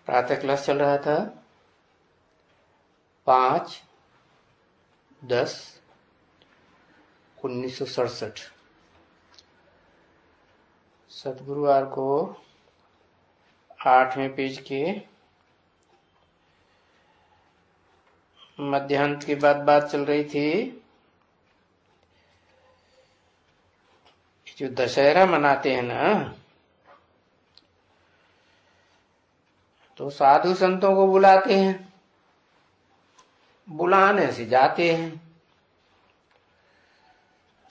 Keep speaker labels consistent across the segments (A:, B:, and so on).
A: प्रातः क्लास चल रहा था 5/10/1967। सतगुरुवार को 8वें पेज के मध्यांत की बात चल रही थी। जो दशहरा मनाते हैं ना, तो साधु संतों को बुलाते हैं, बुलाने से जाते हैं।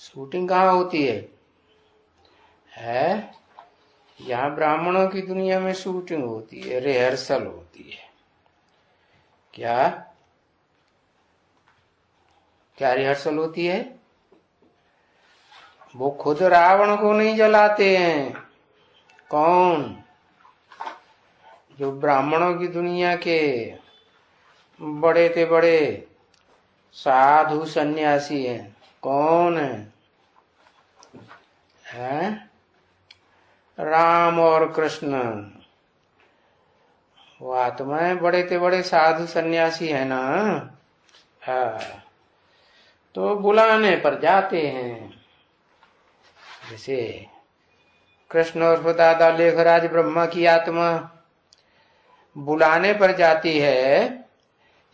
A: शूटिंग कहाँ होती है? यहाँ ब्राह्मणों की दुनिया में शूटिंग होती है, रिहर्सल होती है। क्या क्या रिहर्सल होती है? वो खुद रावण को नहीं जलाते हैं। कौन? जो ब्राह्मणों की दुनिया के बड़े से बड़े साधु सन्यासी हैं। कौन है? राम और कृष्ण। वो आत्माएं बड़े से बड़े साधु सन्यासी है ना। तो बुलाने पर जाते हैं। जैसे कृष्ण और दादा लेखराज ब्रह्मा की आत्मा बुलाने पर जाती है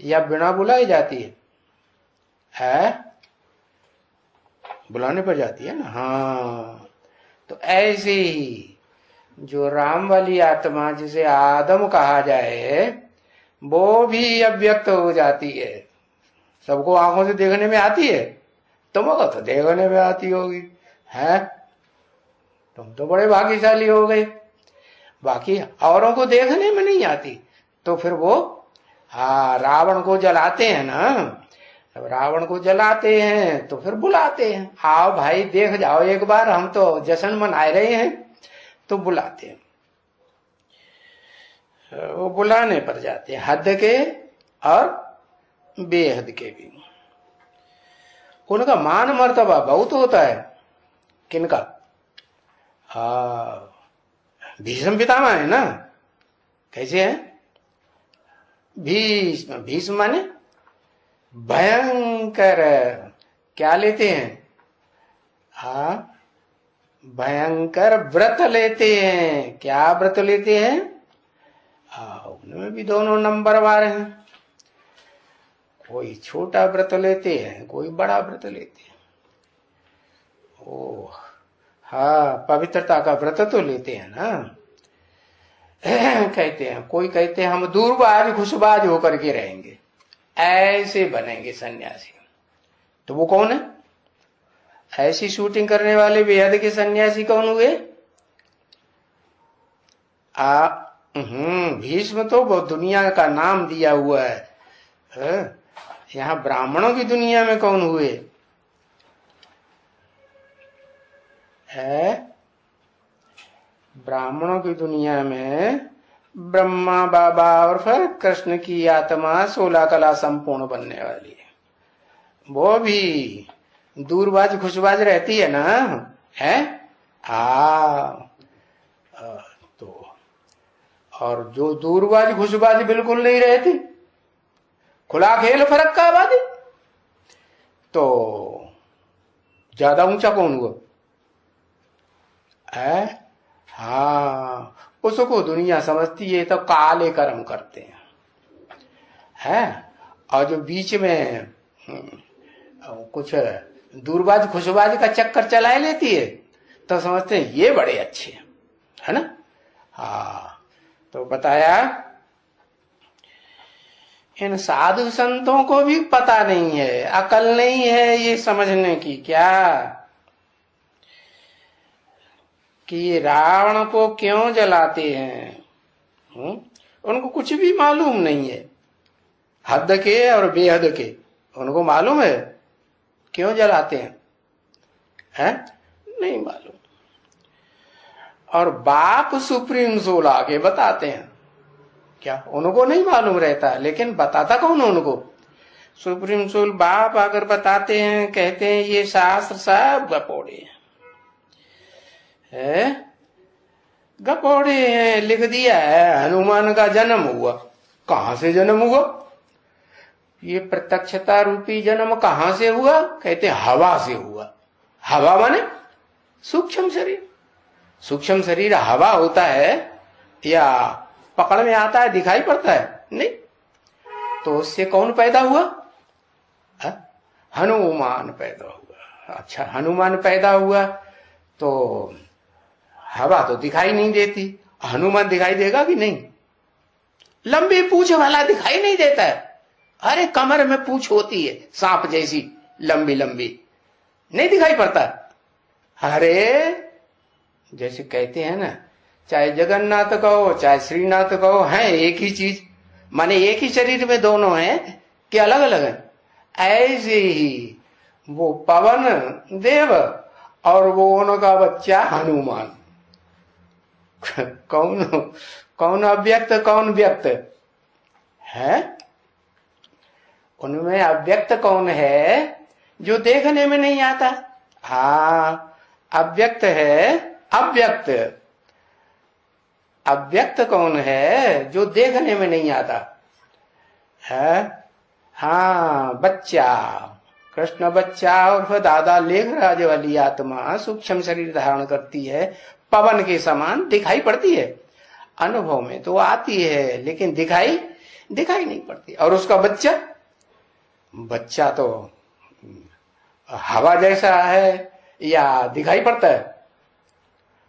A: या बिना बुलाई जाती है? बुलाने पर जाती है ना। हाँ, तो ऐसे ही जो राम वाली आत्मा, जिसे आदम कहा जाए, वो भी अव्यक्त हो जाती है। सबको आंखों से देखने में आती है, तुमको तो देखने में आती होगी। है, तुम तो बड़े भाग्यशाली हो गए। बाकी औरों को देखने में नहीं आती। तो फिर वो रावण को जलाते हैं ना। जब रावण को जलाते हैं तो फिर बुलाते हैं, आओ भाई देख जाओ एक बार, हम तो जश्न मना रहे हैं। तो बुलाते हैं। वो बुलाने पर जाते हैं, हद के और बेहद के भी। उनका मान मर्तबा बहुत होता है। किनका? भीष्म पितामह है ना। कैसे है? भीष्म। भीष्म माने भयंकर। क्या लेते हैं? भयंकर व्रत लेते हैं। क्या व्रत लेते हैं? उनमें भी दोनों नंबर वार हैं। कोई छोटा व्रत लेते हैं, कोई बड़ा व्रत लेते हैं। ओह पवित्रता का व्रत तो लेते हैं ना। कहते हैं, कोई कहते हैं हम दूरबाज खुशबाज होकर के रहेंगे, ऐसे बनेंगे सन्यासी। तो वो कौन है? ऐसी शूटिंग करने वाले बेहद के सन्यासी कौन हुए? भीष्म तो बहुत दुनिया का नाम दिया हुआ है। यहाँ ब्राह्मणों की दुनिया में कौन हुए? ब्राह्मणों की दुनिया में ब्रह्मा बाबा और फिर कृष्ण की आत्मा 16 कला संपूर्ण बनने वाली है। वो भी दूरबाज खुशबाज रहती है ना। है तो और जो दूरबाज खुशबाज बिल्कुल नहीं रहती, खुला खेल फर्क का आबादी, तो ज्यादा ऊंचा कौन हुआ? उसको दुनिया समझती है तो काले कर्म करते हैं। और जो बीच में कुछ दूरबाज खुशबाज का चक्कर चलाए लेती है तो समझते हैं ये बड़े अच्छे हैं, है ना। तो बताया, इन साधु संतों को भी पता नहीं है, अकल नहीं है ये समझने की क्या कि रावण को क्यों जलाते हैं। उनको कुछ भी मालूम नहीं है, हद के और बेहद के। उनको मालूम है क्यों जलाते हैं? नहीं मालूम। और बाप सुप्रीम सोल आगे बताते हैं। क्या उनको नहीं मालूम रहता? लेकिन बताता कौन उनको? सुप्रीम सोल बाप आकर बताते हैं, कहते हैं ये शास्त्र सब गपोड़े हैं। गपोड़े हैं, लिख दिया है हनुमान का जन्म हुआ। कहां से जन्म हुआ? ये प्रत्यक्षता रूपी जन्म कहां से हुआ? कहते हवा से हुआ। हवा माने सूक्ष्म शरीर। सूक्ष्म शरीर हवा होता है या पकड़ में आता है, दिखाई पड़ता है? नहीं। तो उससे कौन पैदा हुआ? हनुमान पैदा हुआ। अच्छा, हनुमान पैदा हुआ तो हवा तो दिखाई नहीं देती, हनुमान दिखाई देगा कि नहीं? लंबी पूंछ वाला दिखाई नहीं देता है। अरे कमर में पूंछ होती है सांप जैसी लंबी लंबी, नहीं दिखाई पड़ता। अरे जैसे कहते हैं ना, चाहे जगन्नाथ कहो चाहे श्रीनाथ कहो, है एक ही चीज, माने एक ही शरीर में दोनों हैं कि अलग अलग है? ऐसे ही वो पवन देव और वो उनका बच्चा हनुमान, कौन कौन अव्यक्त कौन व्यक्त है? उनमें अव्यक्त कौन है? जो देखने में नहीं आता। हाँ, अव्यक्त है अव्यक्त। अव्यक्त कौन है? जो देखने में नहीं आता है। हाँ, बच्चा, कृष्ण बच्चा और दादा लेखराज वाली आत्मा सूक्ष्म शरीर धारण करती है, पवन के समान दिखाई पड़ती है। अनुभव में तो आती है लेकिन दिखाई नहीं पड़ती। और उसका बच्चा तो हवा जैसा है या दिखाई पड़ता है?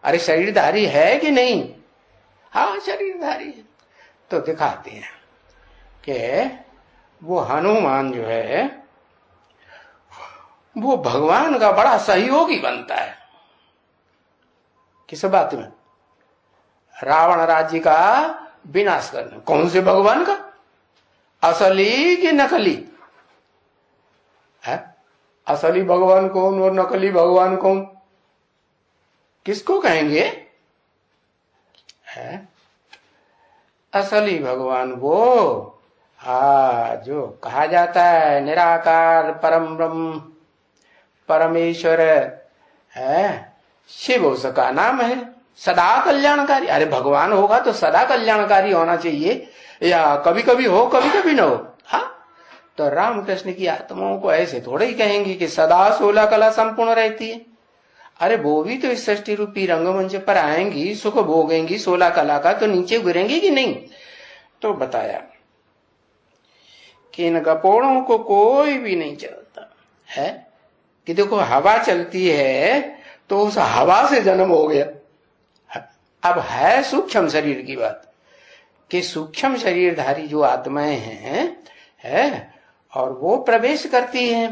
A: अरे शरीरधारी है कि नहीं? हाँ, शरीरधारी है। तो दिखाते हैं कि वो हनुमान जो है वो भगवान का बड़ा सहयोगी बनता है। किस बात में? रावण राज्य का विनाश करने। कौन से भगवान का? असली कि नकली है? असली भगवान कौन और नकली भगवान कौन? किसको कहेंगे? है असली भगवान वो जो कहा जाता है निराकार परम ब्रह्म परमेश्वर है, शिव उसका नाम है, सदा कल्याणकारी। अरे भगवान होगा तो सदा कल्याणकारी होना चाहिए, या कभी कभी हो कभी कभी न हो। हाँ, तो रामकृष्ण की आत्माओं को ऐसे थोड़े ही कहेंगे कि सदा 16 कला संपूर्ण रहती है। अरे वो भी तो इस सृष्टि रूपी रंगमंच पर आएंगी, सुख भोगेंगी 16 कला का, तो नीचे गिरेंगी कि नहीं? तो बताया कि इन गपोड़ों को कोई भी नहीं चलता है कि देखो हवा चलती है तो उस हवा से जन्म हो गया। अब है सूक्ष्म शरीर की बात कि सूक्ष्म शरीरधारी जो आत्माएं हैं है और वो प्रवेश करती हैं।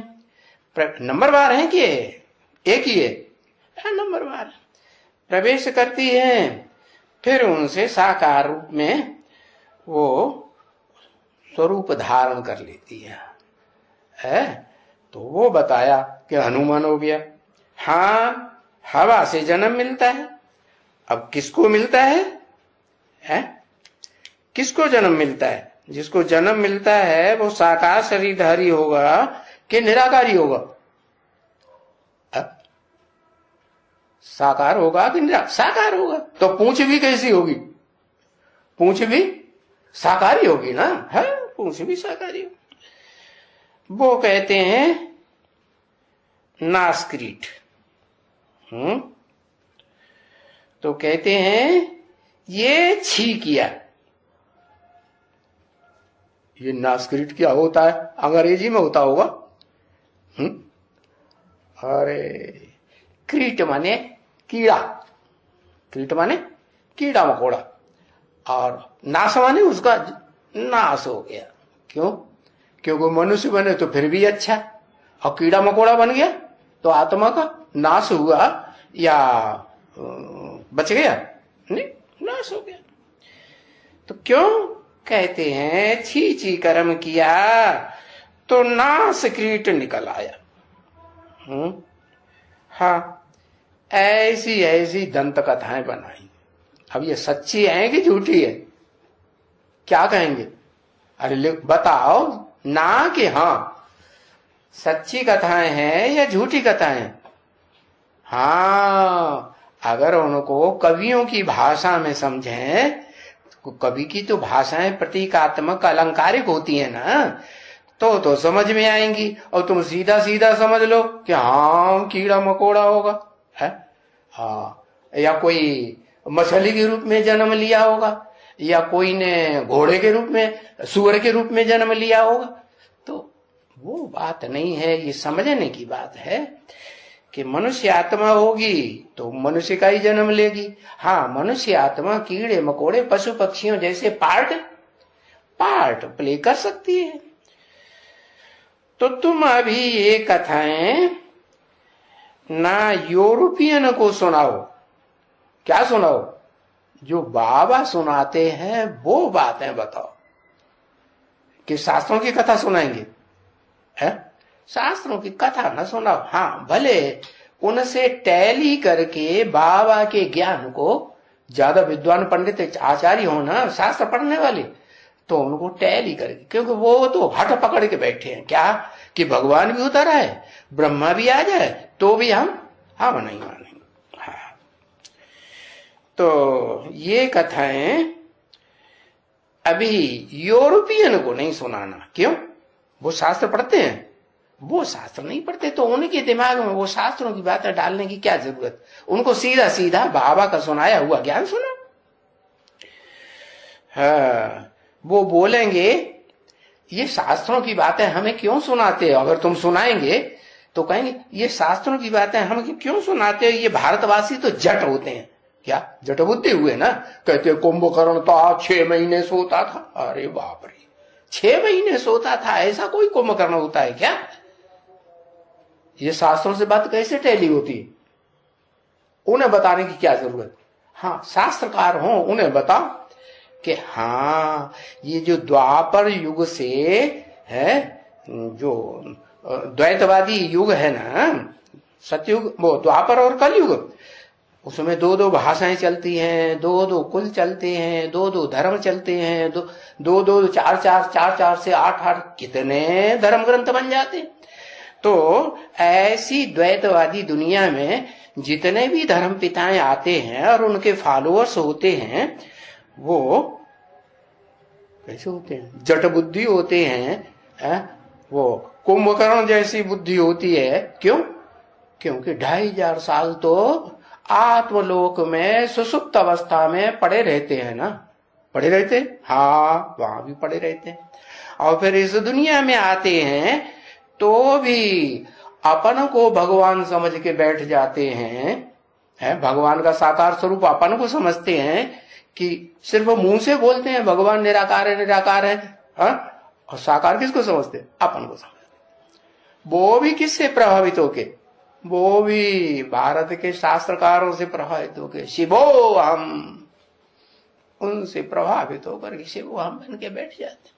A: नंबरवार है कि एक ही है? नंबरवार प्रवेश करती हैं, फिर उनसे साकार रूप में वो स्वरूप धारण कर लेती है। तो वो बताया कि हनुमान हो गया। हाँ, हवा से जन्म मिलता है। अब किसको मिलता है? किसको जन्म मिलता है? जिसको जन्म मिलता है वो साकार शरीरधारी होगा कि निराकारी होगा? साकार होगा कि साकार होगा। तो पूंछ भी कैसी होगी? पूंछ भी साकारी होगी ना। है, पूंछ भी साकारी होगी। वो कहते हैं नासक्रीट। तो कहते हैं ये छी किया। ये नासक्रीट क्या होता है? अंग्रेजी में होता होगा। अरे क्रीट माने कीड़ा, कीट माने कीड़ा मकोड़ा, और नाश माने उसका नाश हो गया। क्यों? क्योंकि मनुष्य बने तो फिर भी अच्छा, और कीड़ा मकोड़ा बन गया तो आत्मा का नाश हुआ या बच गया? नहीं, नाश हो गया। तो क्यों कहते हैं छी छी कर्म किया तो नाश क्रीट निकल आया। हाँ, ऐसी ऐसी दंत कथाएं बनाई। अब ये सच्ची है कि झूठी है? क्या कहेंगे? अरे बताओ ना कि हाँ सच्ची कथाएं हैं या झूठी कथाएं? हाँ, अगर उनको कवियों की भाषा में समझें, कवि की तो भाषाएं प्रतीकात्मक अलंकारिक होती है ना, तो समझ में आएंगी। और तुम सीधा सीधा समझ लो कि हाँ कीड़ा मकोड़ा होगा, है हाँ, या कोई मछली के रूप में जन्म लिया होगा, या कोई ने घोड़े के रूप में, सूअर के रूप में जन्म लिया होगा, तो वो बात नहीं है। ये समझने की बात है कि मनुष्य आत्मा होगी तो मनुष्य का ही जन्म लेगी। हाँ, मनुष्य आत्मा कीड़े मकोड़े पशु पक्षियों जैसे पार्ट प्ले कर सकती है। तो तुम अभी ये कथाएं ना यूरोपियन को सुनाओ, क्या सुनाओ, जो बाबा सुनाते हैं वो बातें बताओ। कि शास्त्रों की कथा सुनाएंगे, है शास्त्रों की कथा ना सुनाओ। हाँ, भले उनसे टैली करके बाबा के ज्ञान को, ज्यादा विद्वान पंडित आचार्य हो ना शास्त्र पढ़ने वाले, तो उनको टैली करके, क्योंकि वो तो हट पकड़ के बैठे हैं क्या कि भगवान भी उतर आए, ब्रह्मा भी आ जाए तो भी हम नहीं मानेंगे। हाँ, तो ये कथाएं अभी यूरोपियन को नहीं सुनाना। क्यों? वो शास्त्र पढ़ते हैं, वो शास्त्र नहीं पढ़ते, तो उनके दिमाग में वो शास्त्रों की बातें डालने की क्या जरूरत। उनको सीधा सीधा बाबा का सुनाया हुआ ज्ञान सुना। हाँ, वो बोलेंगे ये शास्त्रों की बातें हमें क्यों सुनाते हो। अगर तुम सुनाएंगे तो कहेंगे ये शास्त्रों की बातें हमें क्यों सुनाते हो, ये भारतवासी तो जट होते हैं। क्या जट बुद्धि हुए ना, कहते कुंभकर्ण तो 6 महीने सोता था। अरे बाप रे, 6 महीने सोता था, ऐसा कोई कुंभकर्ण होता है क्या? ये शास्त्रों से बात कैसे टैली होती है? उन्हें बताने की क्या जरूरत। हाँ, शास्त्रकार हो उन्हें बताओ कि हाँ ये जो द्वापर युग से है, जो द्वैतवादी युग है ना, सतयुग, वो द्वापर और कलयुग, उसमें 2-2 भाषाएं चलती हैं, 2-2 कुल चलते हैं, 2-2 धर्म चलते हैं, 2-2 4-4 से 8-8 कितने धर्म ग्रंथ बन जाते। तो ऐसी द्वैतवादी दुनिया में जितने भी धर्म पिताएं आते हैं और उनके फॉलोअर्स होते हैं, वो कैसे होते हैं? जट बुद्धि होते हैं, वो कुंभकर्ण जैसी बुद्धि होती है। क्यों? क्योंकि 2500 साल तो आत्मलोक में सुसुप्त अवस्था में पड़े रहते हैं ना, पड़े रहते, हाँ वहां भी पड़े रहते हैं, और फिर इस दुनिया में आते हैं तो भी अपन को भगवान समझ के बैठ जाते हैं, भगवान का साकार स्वरूप अपन को समझते हैं कि सिर्फ मुंह से बोलते हैं भगवान निराकार है निराकार है, और साकार किसको समझते? अपन को समझते। वो भी किससे प्रभावित होके? वो भी भारत के शास्त्रकारों से प्रभावित होके शिवो हम, उनसे प्रभावित होकर शिवो हम बन के बैठ जाते।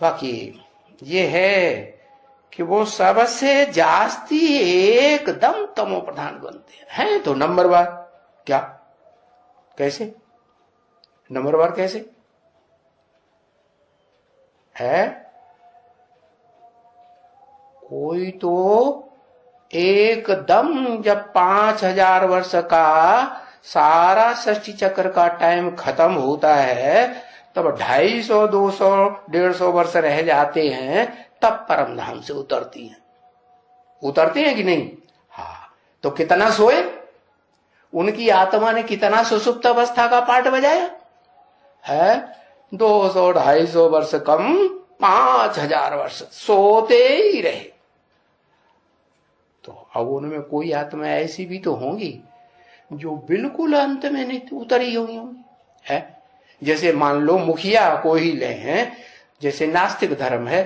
A: बाकी ये है कि वो सबसे जास्ती एकदम तमो प्रधान बनते हैं। तो नंबरवार क्या, कैसे नंबरवार कैसे है? कोई तो एकदम जब 5000 वर्ष का सारा षष्ठी चक्र का टाइम खत्म होता है, तब 250, 200, 150 वर्ष रह जाते हैं, तब परम धाम से उतरती हैं। उतरते हैं कि नहीं? हाँ, तो कितना सोए? उनकी आत्मा ने कितना सुसुप्त अवस्था का पाठ बजाया है? 200, 250 वर्ष कम 5000 वर्ष सोते ही रहे। तो अब उनमें कोई आत्मा ऐसी भी तो होंगी जो बिल्कुल अंत में नहीं उतरी हुई होंगी, है? जैसे मान लो मुखिया को ही ले हैं, जैसे नास्तिक धर्म है,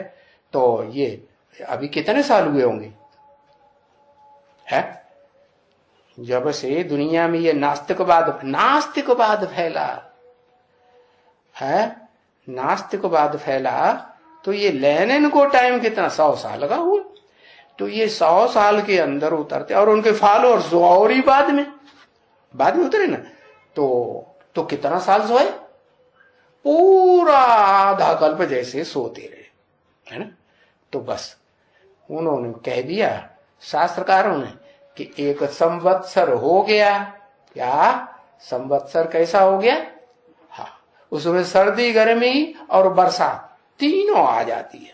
A: तो ये अभी कितने साल हुए होंगे, है? जब से दुनिया में ये नास्तिकवाद फैला है, नास्तिकवाद फैला, तो ये लेनिन को टाइम कितना, 100 साल लगा हुआ। तो ये 100 साल के अंदर उतरते, और उनके फॉलोअर्स और ही बाद में उतरे ना, तो कितना साल सोए? पूरा आधा कल्प जैसे सोते रहे, है ना? तो बस उन्होंने कह दिया शास्त्रकारों ने कि एक संवत्सर हो गया। क्या संवत्सर कैसा हो गया? हाँ, उसमें सर्दी गर्मी और बरसात तीनों आ जाती है।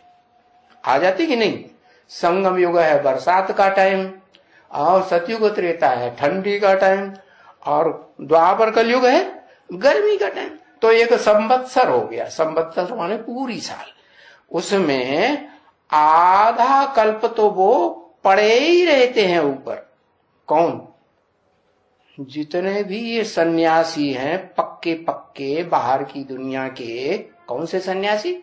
A: आ जाती कि नहीं? संगम युग है बरसात का टाइम, और सतयुग त्रेता है ठंडी का टाइम, और द्वापर कलयुग है गर्मी का टाइम। तो एक संवत्सर हो गया। संवत्सर माने पूरी साल। उसमें आधा कल्प तो वो पड़े ही रहते हैं ऊपर। कौन? जितने भी ये सन्यासी हैं पक्के पक्के बाहर की दुनिया के। कौन से सन्यासी?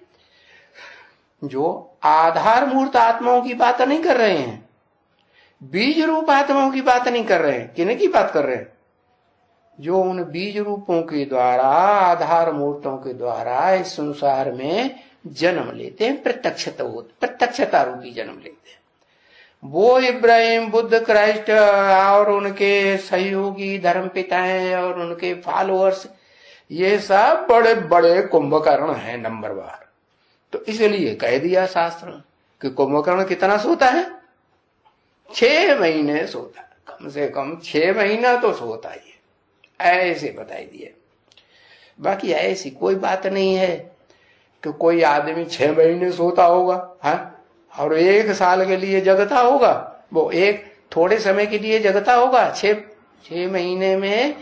A: जो आधार मूर्त आत्माओं की बात नहीं कर रहे हैं, बीज रूप आत्माओं की बात नहीं कर रहे हैं। किन की बात कर रहे हैं? जो उन बीज रूपों के द्वारा, आधार मूर्तों के द्वारा इस संसार में जन्म लेते हैं, प्रत्यक्षता रूपी जन्म लेते हैं। वो इब्राहिम, बुद्ध, क्राइस्ट और उनके सहयोगी धर्म पिताएं और उनके फॉलोअर्स, ये सब बड़े बड़े कुंभकर्ण हैं नंबरवार। तो इसलिए कह दिया शास्त्र कि कुंभकर्ण कितना सोता है? 6 महीने सोता है, कम से कम 6 महीना तो सोता ही है, ऐसे बताई दिए। बाकी ऐसी कोई बात नहीं है कि कोई आदमी 6 महीने सोता होगा और 1 साल के लिए जगता होगा। वो एक थोड़े समय के लिए जगता होगा, 6 महीने में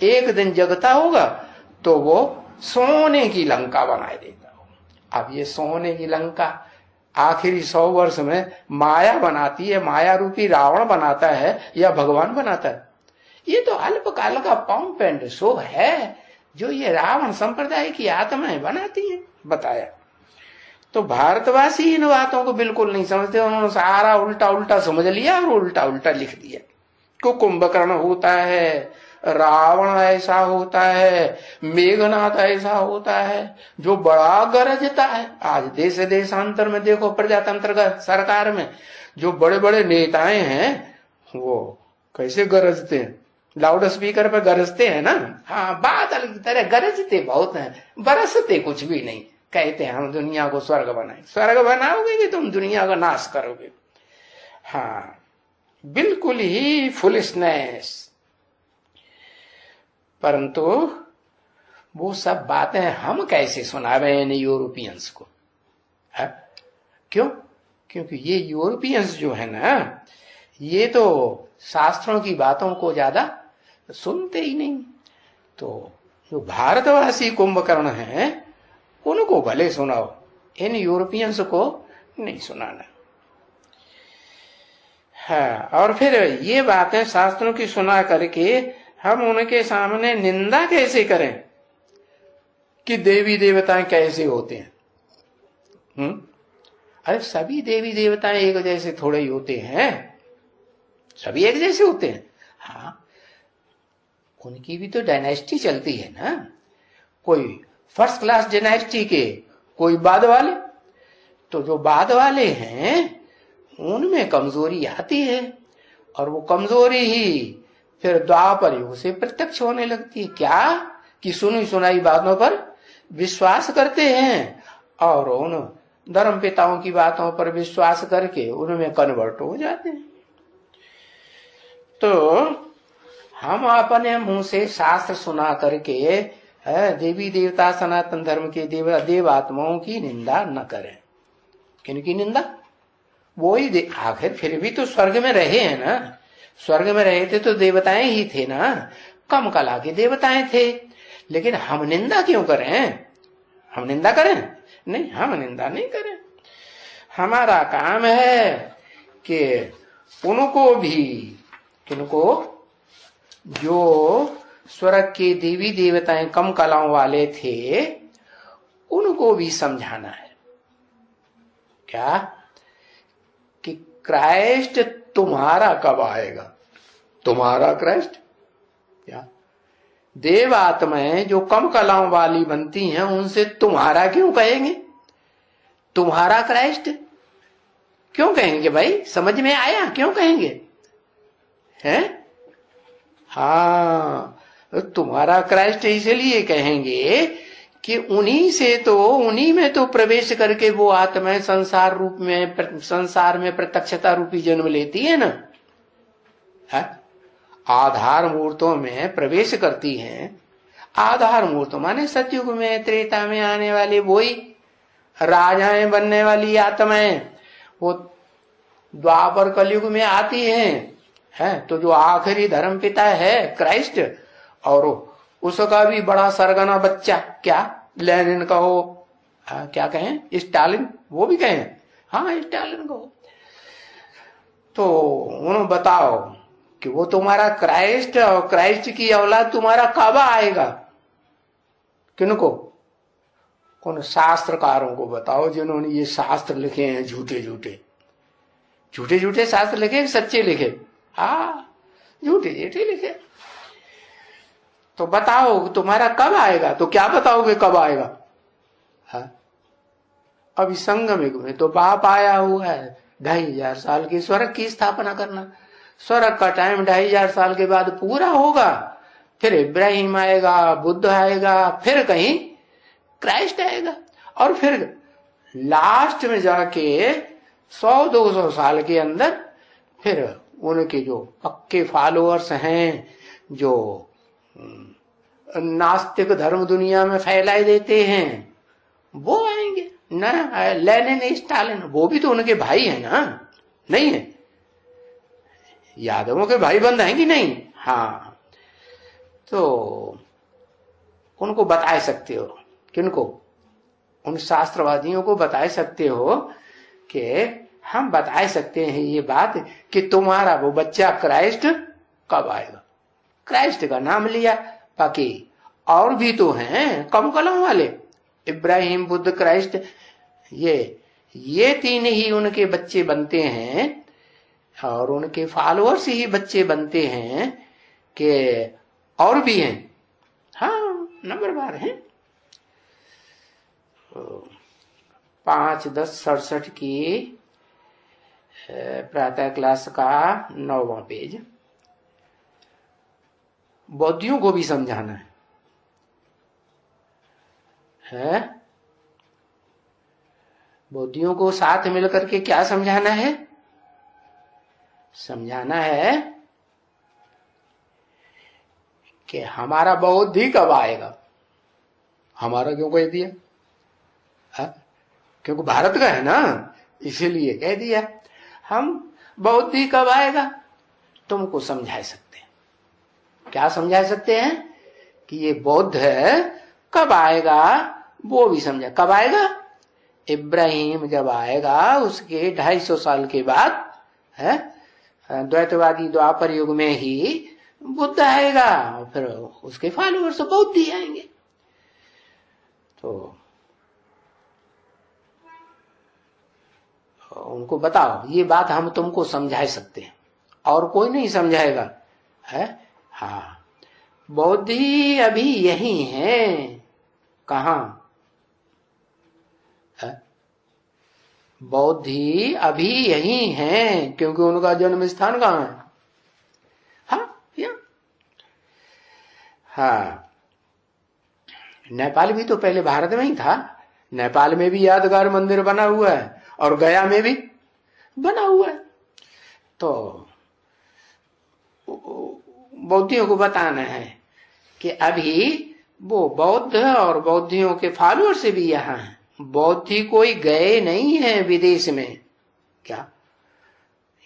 A: 1 दिन जगता होगा, तो वो सोने की लंका बनाए देता होगा। अब ये सोने की लंका आखिरी 100 वर्ष में माया बनाती है, माया रूपी रावण बनाता है या भगवान बनाता है? ये तो अल्पकाल का पंप एंड शो है जो ये रावण संप्रदाय की आत्माएं बनाती हैं, बताया। तो भारतवासी इन बातों को बिल्कुल नहीं समझते, उन्होंने सारा उल्टा उल्टा समझ लिया और उल्टा उल्टा लिख दिया। को कुंभकर्ण होता है, रावण ऐसा होता है, मेघनाथ ऐसा होता है जो बड़ा गरजता है। आज देश देशांतर में देखो, प्रजातंत्र का सरकार में जो बड़े बड़े नेताएं हैं वो कैसे गरजते हैं, लाउड स्पीकर पर गरजते हैं ना। हाँ, बादल की तरह गरजते बहुत हैं, बरसते कुछ भी नहीं। कहते हैं हम दुनिया को स्वर्ग बनाए। स्वर्ग बनाओगे कि तुम दुनिया का नाश करोगे। हाँ, बिल्कुल ही फुलिशनेस। परंतु वो सब बातें हम कैसे सुना रहे हैं यूरोपियंस को? है? क्यों? क्योंकि ये यूरोपियंस जो है ना, ये तो शास्त्रों की बातों को ज्यादा सुनते ही नहीं। तो जो भारतवासी कुंभकर्ण हैं उनको भले सुनाओ, इन यूरोपियंस को नहीं सुनाना। हाँ, और फिर ये बातें शास्त्रों की सुना करके हम उनके सामने निंदा कैसे करें कि देवी देवताएं कैसे होते हैं? अरे सभी देवी देवताएं एक जैसे थोड़े ही होते हैं, सभी एक जैसे होते हैं। हाँ, उनकी भी तो डायनेस्टी चलती है ना, कोई फर्स्ट क्लास डायनेस्टी के, कोई बाद वाले। तो जो बाद वाले हैं उनमें कमजोरी आती है, और वो कमजोरी ही फिर द्वापर युग से प्रत्यक्ष होने लगती है। क्या कि सुनी सुनाई बातों पर विश्वास करते हैं और उन धर्म पिताओं की बातों पर विश्वास करके उनमें कन्वर्ट हो जाते हैं। तो हम अपने मुंह से शास्त्र सुना करके देवी देवता सनातन धर्म के देवात्माओं की निंदा न करें। किनकी निंदा? वो ही आखिर फिर भी तो स्वर्ग में रहे हैं ना। स्वर्ग में रहे थे तो देवताएं ही थे ना, कम कला के देवताएं थे। लेकिन हम निंदा क्यों करें? हम निंदा करें? नहीं, हम निंदा नहीं करें। हमारा काम है कि उनको भी, किनको? जो स्वर्ग के देवी देवताएं कम कलाओं वाले थे उनको भी समझाना है। क्या? कि क्राइस्ट तुम्हारा कब आएगा? तुम्हारा क्राइस्ट? क्या? देव आत्माएं जो कम कलाओं वाली बनती हैं उनसे तुम्हारा क्यों कहेंगे? तुम्हारा क्राइस्ट क्यों कहेंगे भाई? समझ में आया? क्यों कहेंगे? हैं? हाँ, तुम्हारा क्राइस्ट इसलिए कहेंगे कि उन्हीं में तो प्रवेश करके वो आत्माएं संसार में प्रत्यक्षता रूपी जन्म लेती है ना। है? आधार मूर्तों में प्रवेश करती हैं। आधार मूर्त माने सतयुग में त्रेता में आने वाले वही राजाएं बनने वाली आत्माएं, वो द्वापर कलयुग में आती हैं, तो जो आखिरी धर्म पिता है क्राइस्ट, और उसका भी बड़ा सरगना बच्चा, क्या लेनिन कहो, क्या कहें, स्टालिन, वो भी कहें, हाँ स्टालिन कहो। तो उन्होंने बताओ कि वो तुम्हारा क्राइस्ट और क्राइस्ट की औलाद तुम्हारा कब आएगा? किनको? कौन? शास्त्रकारों को बताओ जिन्होंने ये शास्त्र लिखे हैं, झूठे झूठे झूठे झूठे शास्त्र लिखे, सच्चे लिखे? हाँ, झूठे झूठे लिखे। तो बताओ तुम्हारा कब आएगा? तो क्या बताओगे कब आएगा? हाँ, अभी संगम युग में तो बाप आया हुआ है 2500 साल की स्वर्ग की स्थापना करना। स्वर्ग का टाइम 2500 साल के बाद पूरा होगा, फिर इब्राहिम आएगा, बुद्ध आएगा, फिर कहीं क्राइस्ट आएगा, और फिर लास्ट में जाके 100-200 साल के अंदर फिर उनके जो पक्के फॉलोअर्स हैं, जो नास्तिक धर्म दुनिया में फैलाए देते हैं, वो आएंगे ना। लेनिन स्टालिन वो भी तो उनके भाई है ना, नहीं है? यादवों के भाई बंद हैं कि नहीं? हाँ, तो उनको बता सकते हो। किनको? उन शास्त्रवादियों को बता सकते हो कि हम बता सकते हैं ये बात कि तुम्हारा वो बच्चा क्राइस्ट कब आएगा। क्राइस्ट का नाम लिया, बाकी और भी तो हैं कम कलम वाले, इब्राहिम, बुद्ध, क्राइस्ट, ये 3 ही उनके बच्चे बनते हैं, और उनके फॉलोअर्स ही बच्चे बनते हैं कि और भी हैं। हाँ, नंबरवार हैं। 5-10-67 की प्रातः क्लास का 9वां पेज। बौद्धियों को भी समझाना है? बौद्धियों को साथ मिलकर के क्या समझाना है? समझाना है कि हमारा बौद्धि कब आएगा। हमारा क्यों कह दिया? क्योंकि भारत का है ना, इसीलिए कह दिया। हम बौद्धि कब आएगा तुमको समझा सकते हैं। क्या समझा सकते हैं? कि ये बौद्ध है कब आएगा, वो भी समझा। कब आएगा? इब्राहिम जब आएगा उसके 250 साल के बाद है, द्वैतवादी द्वापर युग में ही बुद्ध आएगा, फिर उसके फॉलोअर्स बौद्ध ही आएंगे। तो उनको बताओ ये बात हम तुमको समझा सकते हैं, और कोई नहीं समझाएगा है। हाँ, बौद्ध ही अभी यही है। कहाँ? बौद्ध ही अभी यही हैं, क्योंकि उनका जन्म स्थान कहाँ है? हाँ, नेपाल भी तो पहले भारत में ही था। नेपाल में भी यादगार मंदिर बना हुआ है, और गया में भी बना हुआ है। तो बौद्धियों को बताना है कि अभी वो बौद्ध और बौद्धियों के फॉलोअर से भी यहाँ है। बौद्धि कोई गए नहीं है विदेश में। क्या?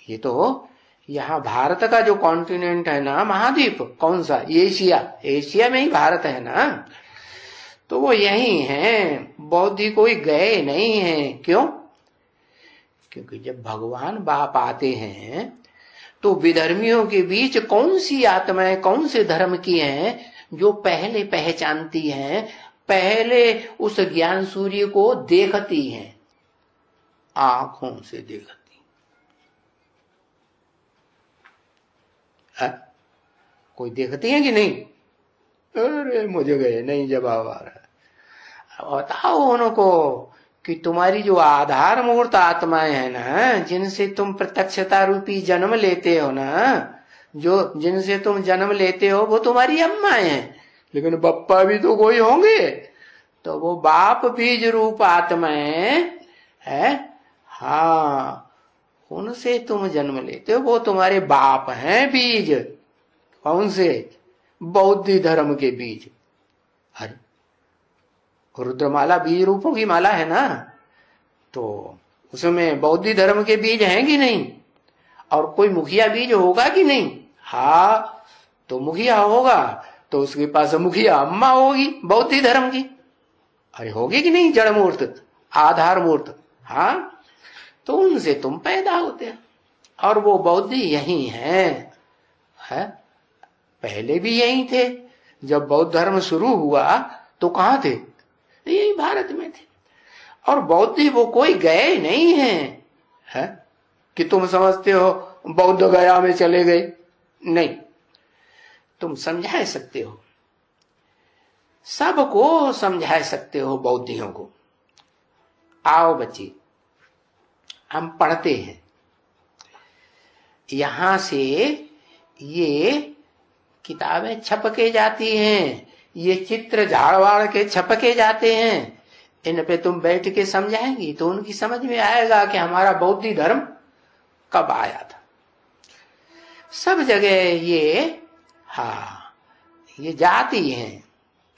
A: ये तो यहाँ भारत का जो कॉन्टिनेंट है ना, महाद्वीप, कौन सा? एशिया। एशिया में ही भारत है ना, तो वो यही है। बौद्धि कोई गए नहीं है। क्यों? क्योंकि जब भगवान बाप आते हैं तो विधर्मियों के बीच कौन सी आत्माएं कौन से धर्म की हैं जो पहले पहचानती हैं, पहले उस ज्ञान सूर्य को देखती हैं, आंखों से देखती। कोई देखती है कि नहीं? अरे मुझे गए नहीं जवाब आ रहा। बताओ उनको कि तुम्हारी जो आधार मूर्त आत्माएं हैं ना, जिनसे तुम प्रत्यक्षता रूपी जन्म लेते हो ना, जो जिनसे तुम जन्म लेते हो वो तुम्हारी अम्माएं हैं, लेकिन बप्पा भी तो कोई होंगे। तो वो बाप बीज रूप आत्माएं है। हाँ, उनसे तुम जन्म लेते हो, वो तुम्हारे बाप हैं बीज। कौन से? बौद्ध धर्म के बीज। अरे रुद्रमाला बीज रूपों की माला है ना, तो उसमें बौद्ध धर्म के बीज हैं कि नहीं? और कोई मुखिया बीज होगा कि नहीं? हाँ, तो मुखिया होगा तो उसके पास मुखिया अम्मा होगी बौद्ध धर्म की। अरे होगी कि नहीं? जड़ मूर्त, आधार मूर्त। हाँ, तो उनसे तुम पैदा होते हो और वो बौद्ध यही हैं। है? पहले भी यही थे। जब बौद्ध धर्म शुरू हुआ तो कहाँ थे? यही भारत में थे। और बौद्ध वो कोई गए नहीं हैं, है? कि तुम समझते हो बौद्ध गया में चले गए। नहीं, तुम समझा सकते हो, सबको समझा सकते हो बौद्धियों को। आओ बच्चे, हम पढ़ते हैं। यहां से ये किताबें छपके जाती हैं, ये चित्र झाड़वाड़ के छपके जाते हैं। इन पे तुम बैठ के समझाएंगी तो उनकी समझ में आएगा कि हमारा बौद्ध धर्म कब आया था। सब जगह ये, हाँ, ये जाती हैं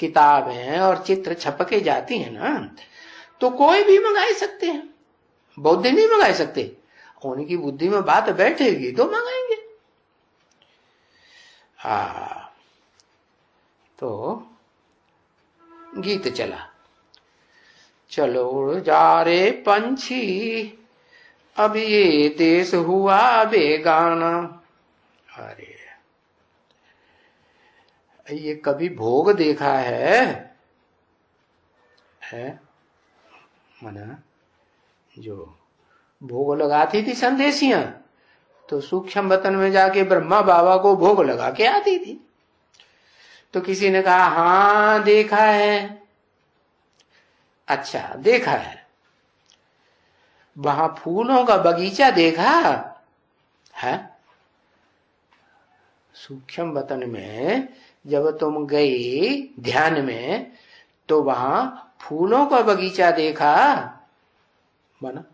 A: किताबें और चित्र छपके जाती हैं ना, तो कोई भी मंगाई सकते हैं, बौद्ध नहीं मंगाई सकते। उनकी बुद्धि में बात बैठेगी तो मंगाएंगे। हाँ, तो गीत चला, चलो उड़ जा रे पंछी अब ये देश हुआ बेगाना। अरे ये कभी भोग देखा है मना? जो भोग लगाती थी संदेशियां, तो सूक्ष्म वतन में जाके ब्रह्मा बाबा को भोग लगा के आती थी। तो किसी ने कहा हाँ देखा है। अच्छा देखा है, वहां फूलों का बगीचा देखा है? सूक्ष्म वतन में जब तुम गई ध्यान में तो वहां फूलों का बगीचा देखा माना?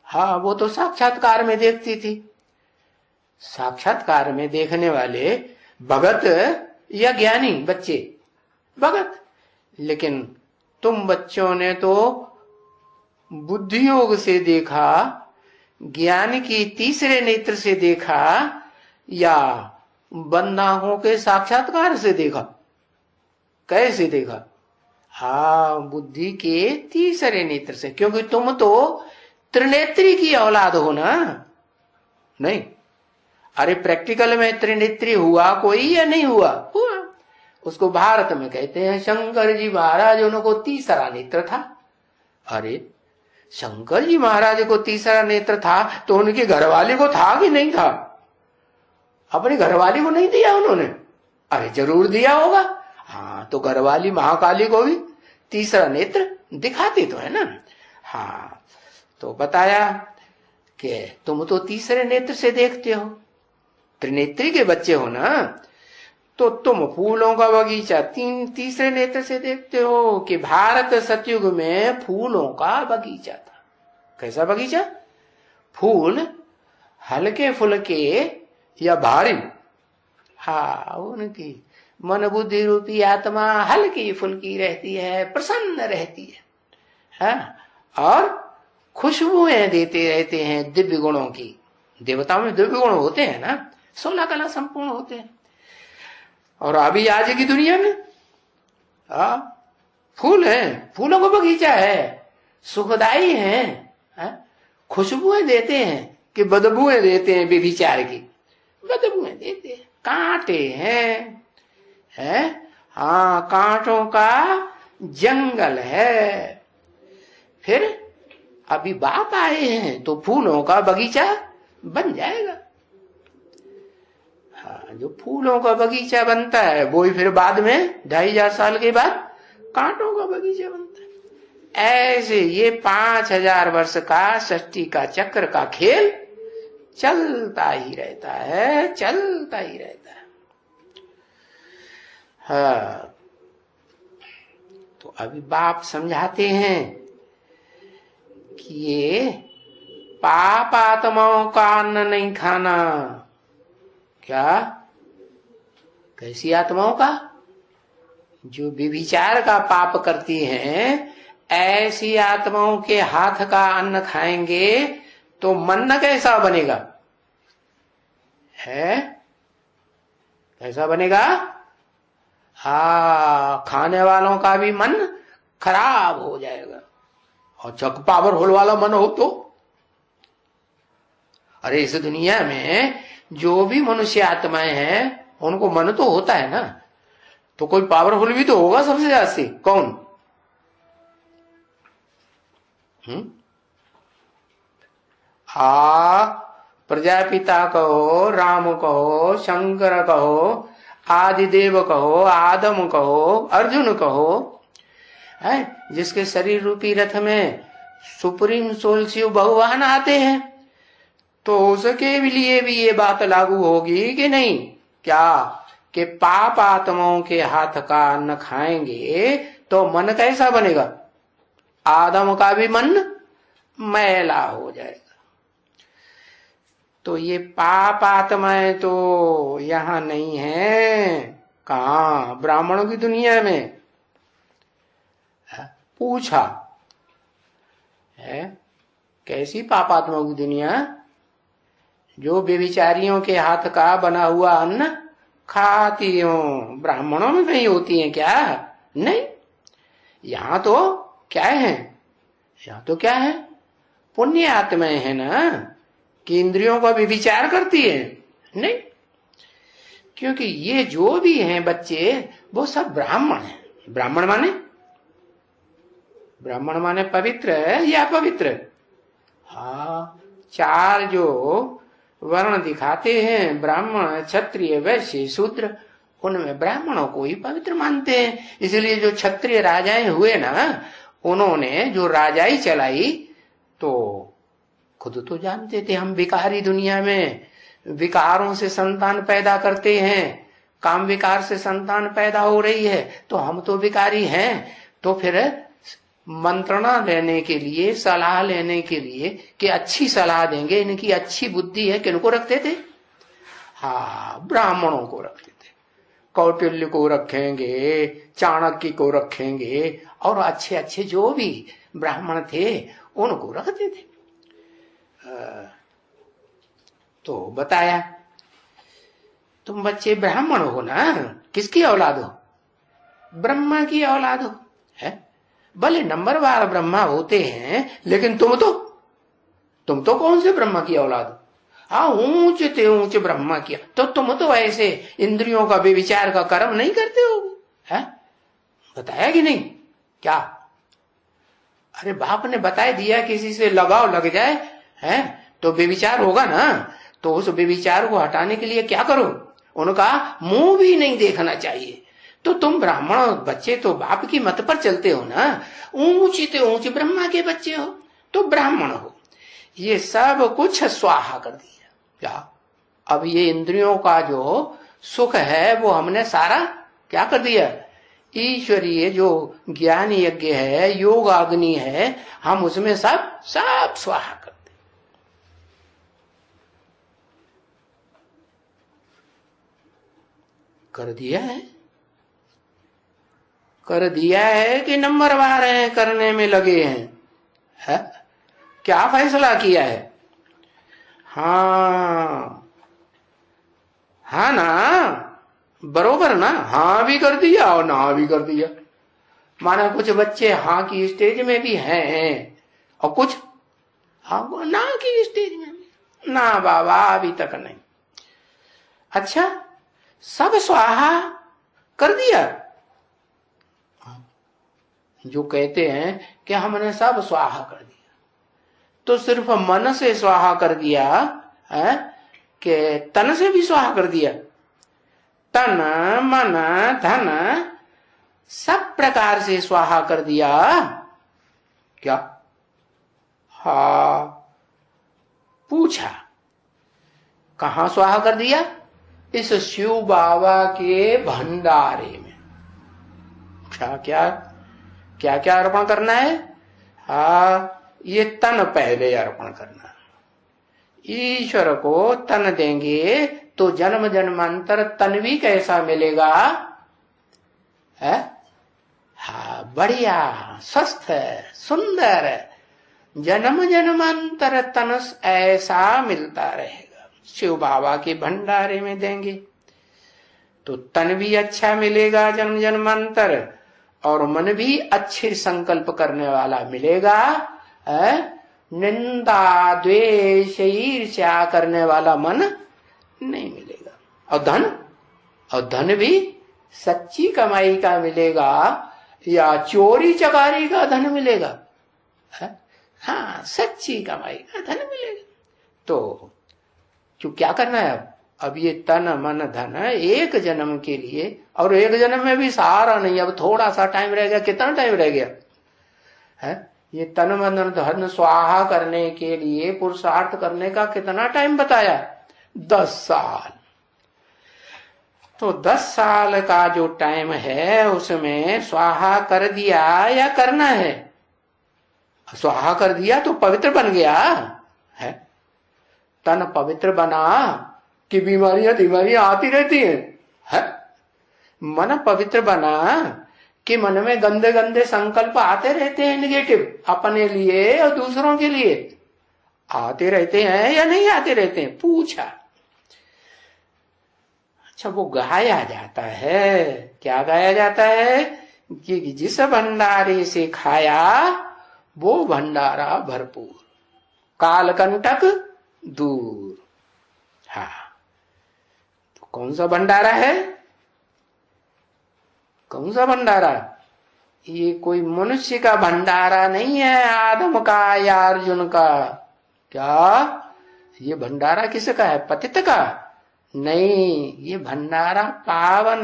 A: हाँ, वो तो साक्षात्कार में देखती थी। साक्षात्कार में देखने वाले भगत या ज्ञानी बच्चे? भगत। लेकिन तुम बच्चों ने तो बुद्धि योग से देखा, ज्ञान की तीसरे नेत्र से देखा, या बंदा होके साक्षात्कार से देखा? कैसे देखा? हाँ, बुद्धि के तीसरे नेत्र से, क्योंकि तुम तो त्रिनेत्री की औलाद हो ना। नहीं, अरे प्रैक्टिकल में त्रिनेत्री हुआ कोई या नहीं हुआ? हुआ। उसको भारत में कहते हैं शंकर जी महाराज, उनको तीसरा नेत्र था। अरे शंकर जी महाराज को तीसरा नेत्र था तो उनकी घरवाली को था कि नहीं था? अपनी घरवाली को नहीं दिया उन्होंने? अरे जरूर दिया होगा। हाँ, तो घरवाली महाकाली को भी तीसरा नेत्र दिखाती तो है ना। हाँ, तो बताया कि तुम तो तीसरे नेत्र से देखते हो, त्रिनेत्री के बच्चे हो ना, तो तुम फूलों का बगीचा तीसरे नेत्र से देखते हो कि भारत सतयुग में फूलों का बगीचा था। कैसा बगीचा? फूल हल्के फुल्के या भारी? हाँ, उनकी मन बुद्धि रूपी आत्मा हल्की फुल्की रहती है, प्रसन्न रहती है, हाँ? और खुशबुएं देते रहते हैं दिव्य गुणों की। देवताओं में दिव्य गुण होते हैं ना, 16 कला संपूर्ण होते हैं। और अभी आज की दुनिया में फूल है, फूलों का बगीचा है, सुखदाई है, खुशबुएं देते हैं कि बदबुएं देते हैं? बेविचार की बदबुएं देते हैं। कांटे हैं, हाँ, कांटों का जंगल है। फिर अभी बाप आए हैं तो फूलों का बगीचा बन जाएगा। हाँ, जो फूलों का बगीचा बनता है वो ही फिर बाद में 2500 साल के बाद कांटों का बगीचा बनता है। ऐसे ये 5000 वर्ष का सृष्टि का चक्र का खेल चलता ही रहता है, चलता ही रहता है। हाँ, तो अभी बाप समझाते हैं कि ये पाप आत्माओं का अन्न नहीं खाना। क्या? कैसी आत्माओं का? जो व्यभिचार का पाप करती हैं, ऐसी आत्माओं के हाथ का अन्न खाएंगे तो मन कैसा बनेगा? है कैसा बनेगा? खाने वालों का भी मन खराब हो जाएगा। और चक पावरफुल वाला मन हो तो, अरे इस दुनिया में जो भी मनुष्य आत्माएं हैं उनको मन तो होता है ना, तो कोई पावरफुल भी तो होगा सबसे ज्यादा। कौन? प्रजापिता कहो, राम कहो, शंकर कहो, आदिदेव कहो, आदम कहो, अर्जुन कहो, है जिसके शरीर रूपी रथ में सुप्रीम सोल शिव भगवान आते हैं, तो उसके लिए भी ये बात लागू होगी कि नहीं? क्या? कि पाप आत्माओं के हाथ का अन्न खाएंगे तो मन कैसा बनेगा? आदम का भी मन मैला हो जाएगा। तो ये पाप आत्माएं तो यहां नहीं है। कहा? ब्राह्मणों की दुनिया में। पूछा है कैसी पाप आत्माओं की दुनिया? जो व्यभिचारियों के हाथ का बना हुआ अन्न खाती हो। ब्राह्मणों में कहीं होती है क्या? नहीं। यहां तो क्या है? यहां तो क्या है? पुण्य आत्माएं है ना, कि इंद्रियों का व्यभिचार करती है? नहीं, क्योंकि ये जो भी हैं बच्चे वो सब ब्राह्मण हैं। ब्राह्मण माने? ब्राह्मण माने पवित्र है या अपवित्र? हाँ, चार जो वर्ण दिखाते हैं, ब्राह्मण, क्षत्रिय, वैश्य, शूद्र, उनमें ब्राह्मणों को ही पवित्र मानते हैं। इसलिए जो क्षत्रिय राजाएं हुए ना, उन्होंने जो राजाई चलाई, तो खुद तो जानते थे हम विकारी दुनिया में विकारों से संतान पैदा करते हैं, काम विकार से संतान पैदा हो रही है, तो हम तो विकारी हैं। तो फिर मंत्रणा लेने के लिए, सलाह लेने के लिए कि अच्छी सलाह देंगे, इनकी अच्छी बुद्धि है, किनको रखते थे? हाँ, ब्राह्मणों को रखते थे। कौटिल्य को रखेंगे, चाणक्य को रखेंगे, और अच्छे अच्छे जो भी ब्राह्मण थे उनको रखते थे। तो बताया तुम बच्चे ब्राह्मण हो ना, किसकी औलाद हो? ब्रह्मा की औलाद हो। है भले नंबरवार ब्रह्मा होते हैं, लेकिन तुम तो कौन से ब्रह्मा की औलाद हो? हाँ, ऊंचे थे ऊंचे ब्रह्मा किया, तो तुम तो ऐसे इंद्रियों का विचार का कर्म नहीं करते हो। है बताया कि नहीं? क्या? अरे बाप ने बता दिया, किसी से लगाव लग जाए है तो बेविचार होगा ना, तो उस बेविचार को हटाने के लिए क्या करो? उनका मुंह भी नहीं देखना चाहिए। तो तुम ब्राह्मण बच्चे तो बाप की मत पर चलते हो ना, ऊंचे ते ऊंचे ब्रह्मा के बच्चे हो, तो ब्राह्मण हो। ये सब कुछ स्वाहा कर दिया। क्या? अब ये इंद्रियों का जो सुख है वो हमने सारा क्या कर दिया? ईश्वरीय जो ज्ञान यज्ञ है, योग अग्नि है, हम उसमें सब स्वाहा कर दे। कर दिया है कि नंबरवार हैं, करने में लगे हैं? है? क्या फैसला किया है? हाँ ना, बरोबर ना, हाँ भी कर दिया और ना भी कर दिया। माना कुछ बच्चे हाँ की स्टेज में भी हैं और कुछ हाँ ना की स्टेज में भी। ना बाबा, अभी तक नहीं। अच्छा, सब स्वाहा कर दिया? जो कहते हैं कि हमने सब स्वाहा कर दिया, तो सिर्फ मन से स्वाहा कर दिया है कि तन से भी स्वाहा कर दिया? तन, मन, धन सब प्रकार से स्वाहा कर दिया। क्या? हाँ। पूछा कहां स्वाहा कर दिया? इस शिव बाबा के भंडारे में। क्या क्या क्या क्या अर्पण करना है? हाँ, ये तन पहले अर्पण करना। ईश्वर को तन देंगे तो जन्म जन्मांतर तन भी कैसा मिलेगा है? हाँ, बढ़िया, स्वस्थ, सुंदर, जन्म जन्मांतर तन ऐसा मिलता रहेगा। शिव बाबा के भंडारे में देंगे तो तन भी अच्छा मिलेगा जन्म जन्मांतर, और मन भी अच्छे संकल्प करने वाला मिलेगा। निंदा द्वेष ईर्ष्या करने वाला मन नहीं मिलेगा। और धन भी सच्ची कमाई का मिलेगा या चोरी चकारी का धन मिलेगा? हाँ, सच्ची कमाई का धन मिलेगा। तो क्या करना है अब ये तन मन धन एक जन्म के लिए, और एक जन्म में भी सारा नहीं, अब थोड़ा सा टाइम रह गया। कितना टाइम रह गया है? ये तन मन धन स्वाहा करने के लिए पुरुषार्थ करने का कितना टाइम बताया? 10 साल। तो 10 साल का जो टाइम है उसमें स्वाहा कर दिया या करना है? स्वाहा कर दिया तो पवित्र बन गया है। तन पवित्र बना कि बीमारियां आती रहती है? मन पवित्र बना कि मन में गंदे गंदे संकल्प आते रहते हैं, निगेटिव, अपने लिए और दूसरों के लिए आते रहते हैं या नहीं आते रहते हैं? पूछा। अच्छा, वो गाया जाता है। क्या गाया जाता है? कि जिस भंडारे से खाया वो भंडारा भरपूर, कालकंटक दूर। हाँ, तो कौन सा भंडारा है? कौन सा भंडारा? ये कोई मनुष्य का भंडारा नहीं है, आदम का या अर्जुन का। क्या ये भंडारा किसका है? पतित का नहीं, ये भंडारा पावन।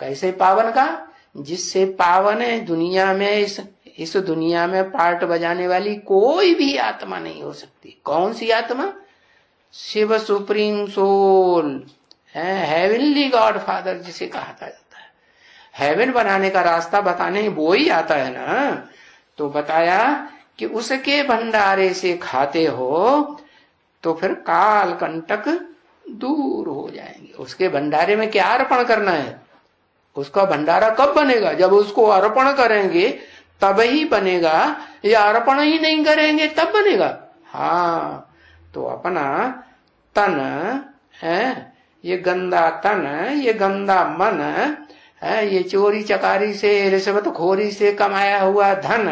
A: कैसे पावन का? जिससे पावन है दुनिया में, इस दुनिया में पार्ट बजाने वाली कोई भी आत्मा नहीं हो सकती। कौन सी आत्मा? Shiv supreme soul, heavenly God father जिसे कहा जाता है। हेवन बनाने का रास्ता बताने वो ही आता है ना। तो बताया कि उसके भंडारे से खाते हो तो फिर काल कंटक दूर हो जाएंगे। उसके भंडारे में क्या अर्पण करना है? उसका भंडारा कब बनेगा? जब उसको अर्पण करेंगे तब ही बनेगा, या अर्पण ही नहीं करेंगे तब बनेगा? हाँ, तो अपना तन है, ये गंदा तन, ये गंदा मन है, ये चोरी चकारी से रिश्वत खोरी से कमाया हुआ धन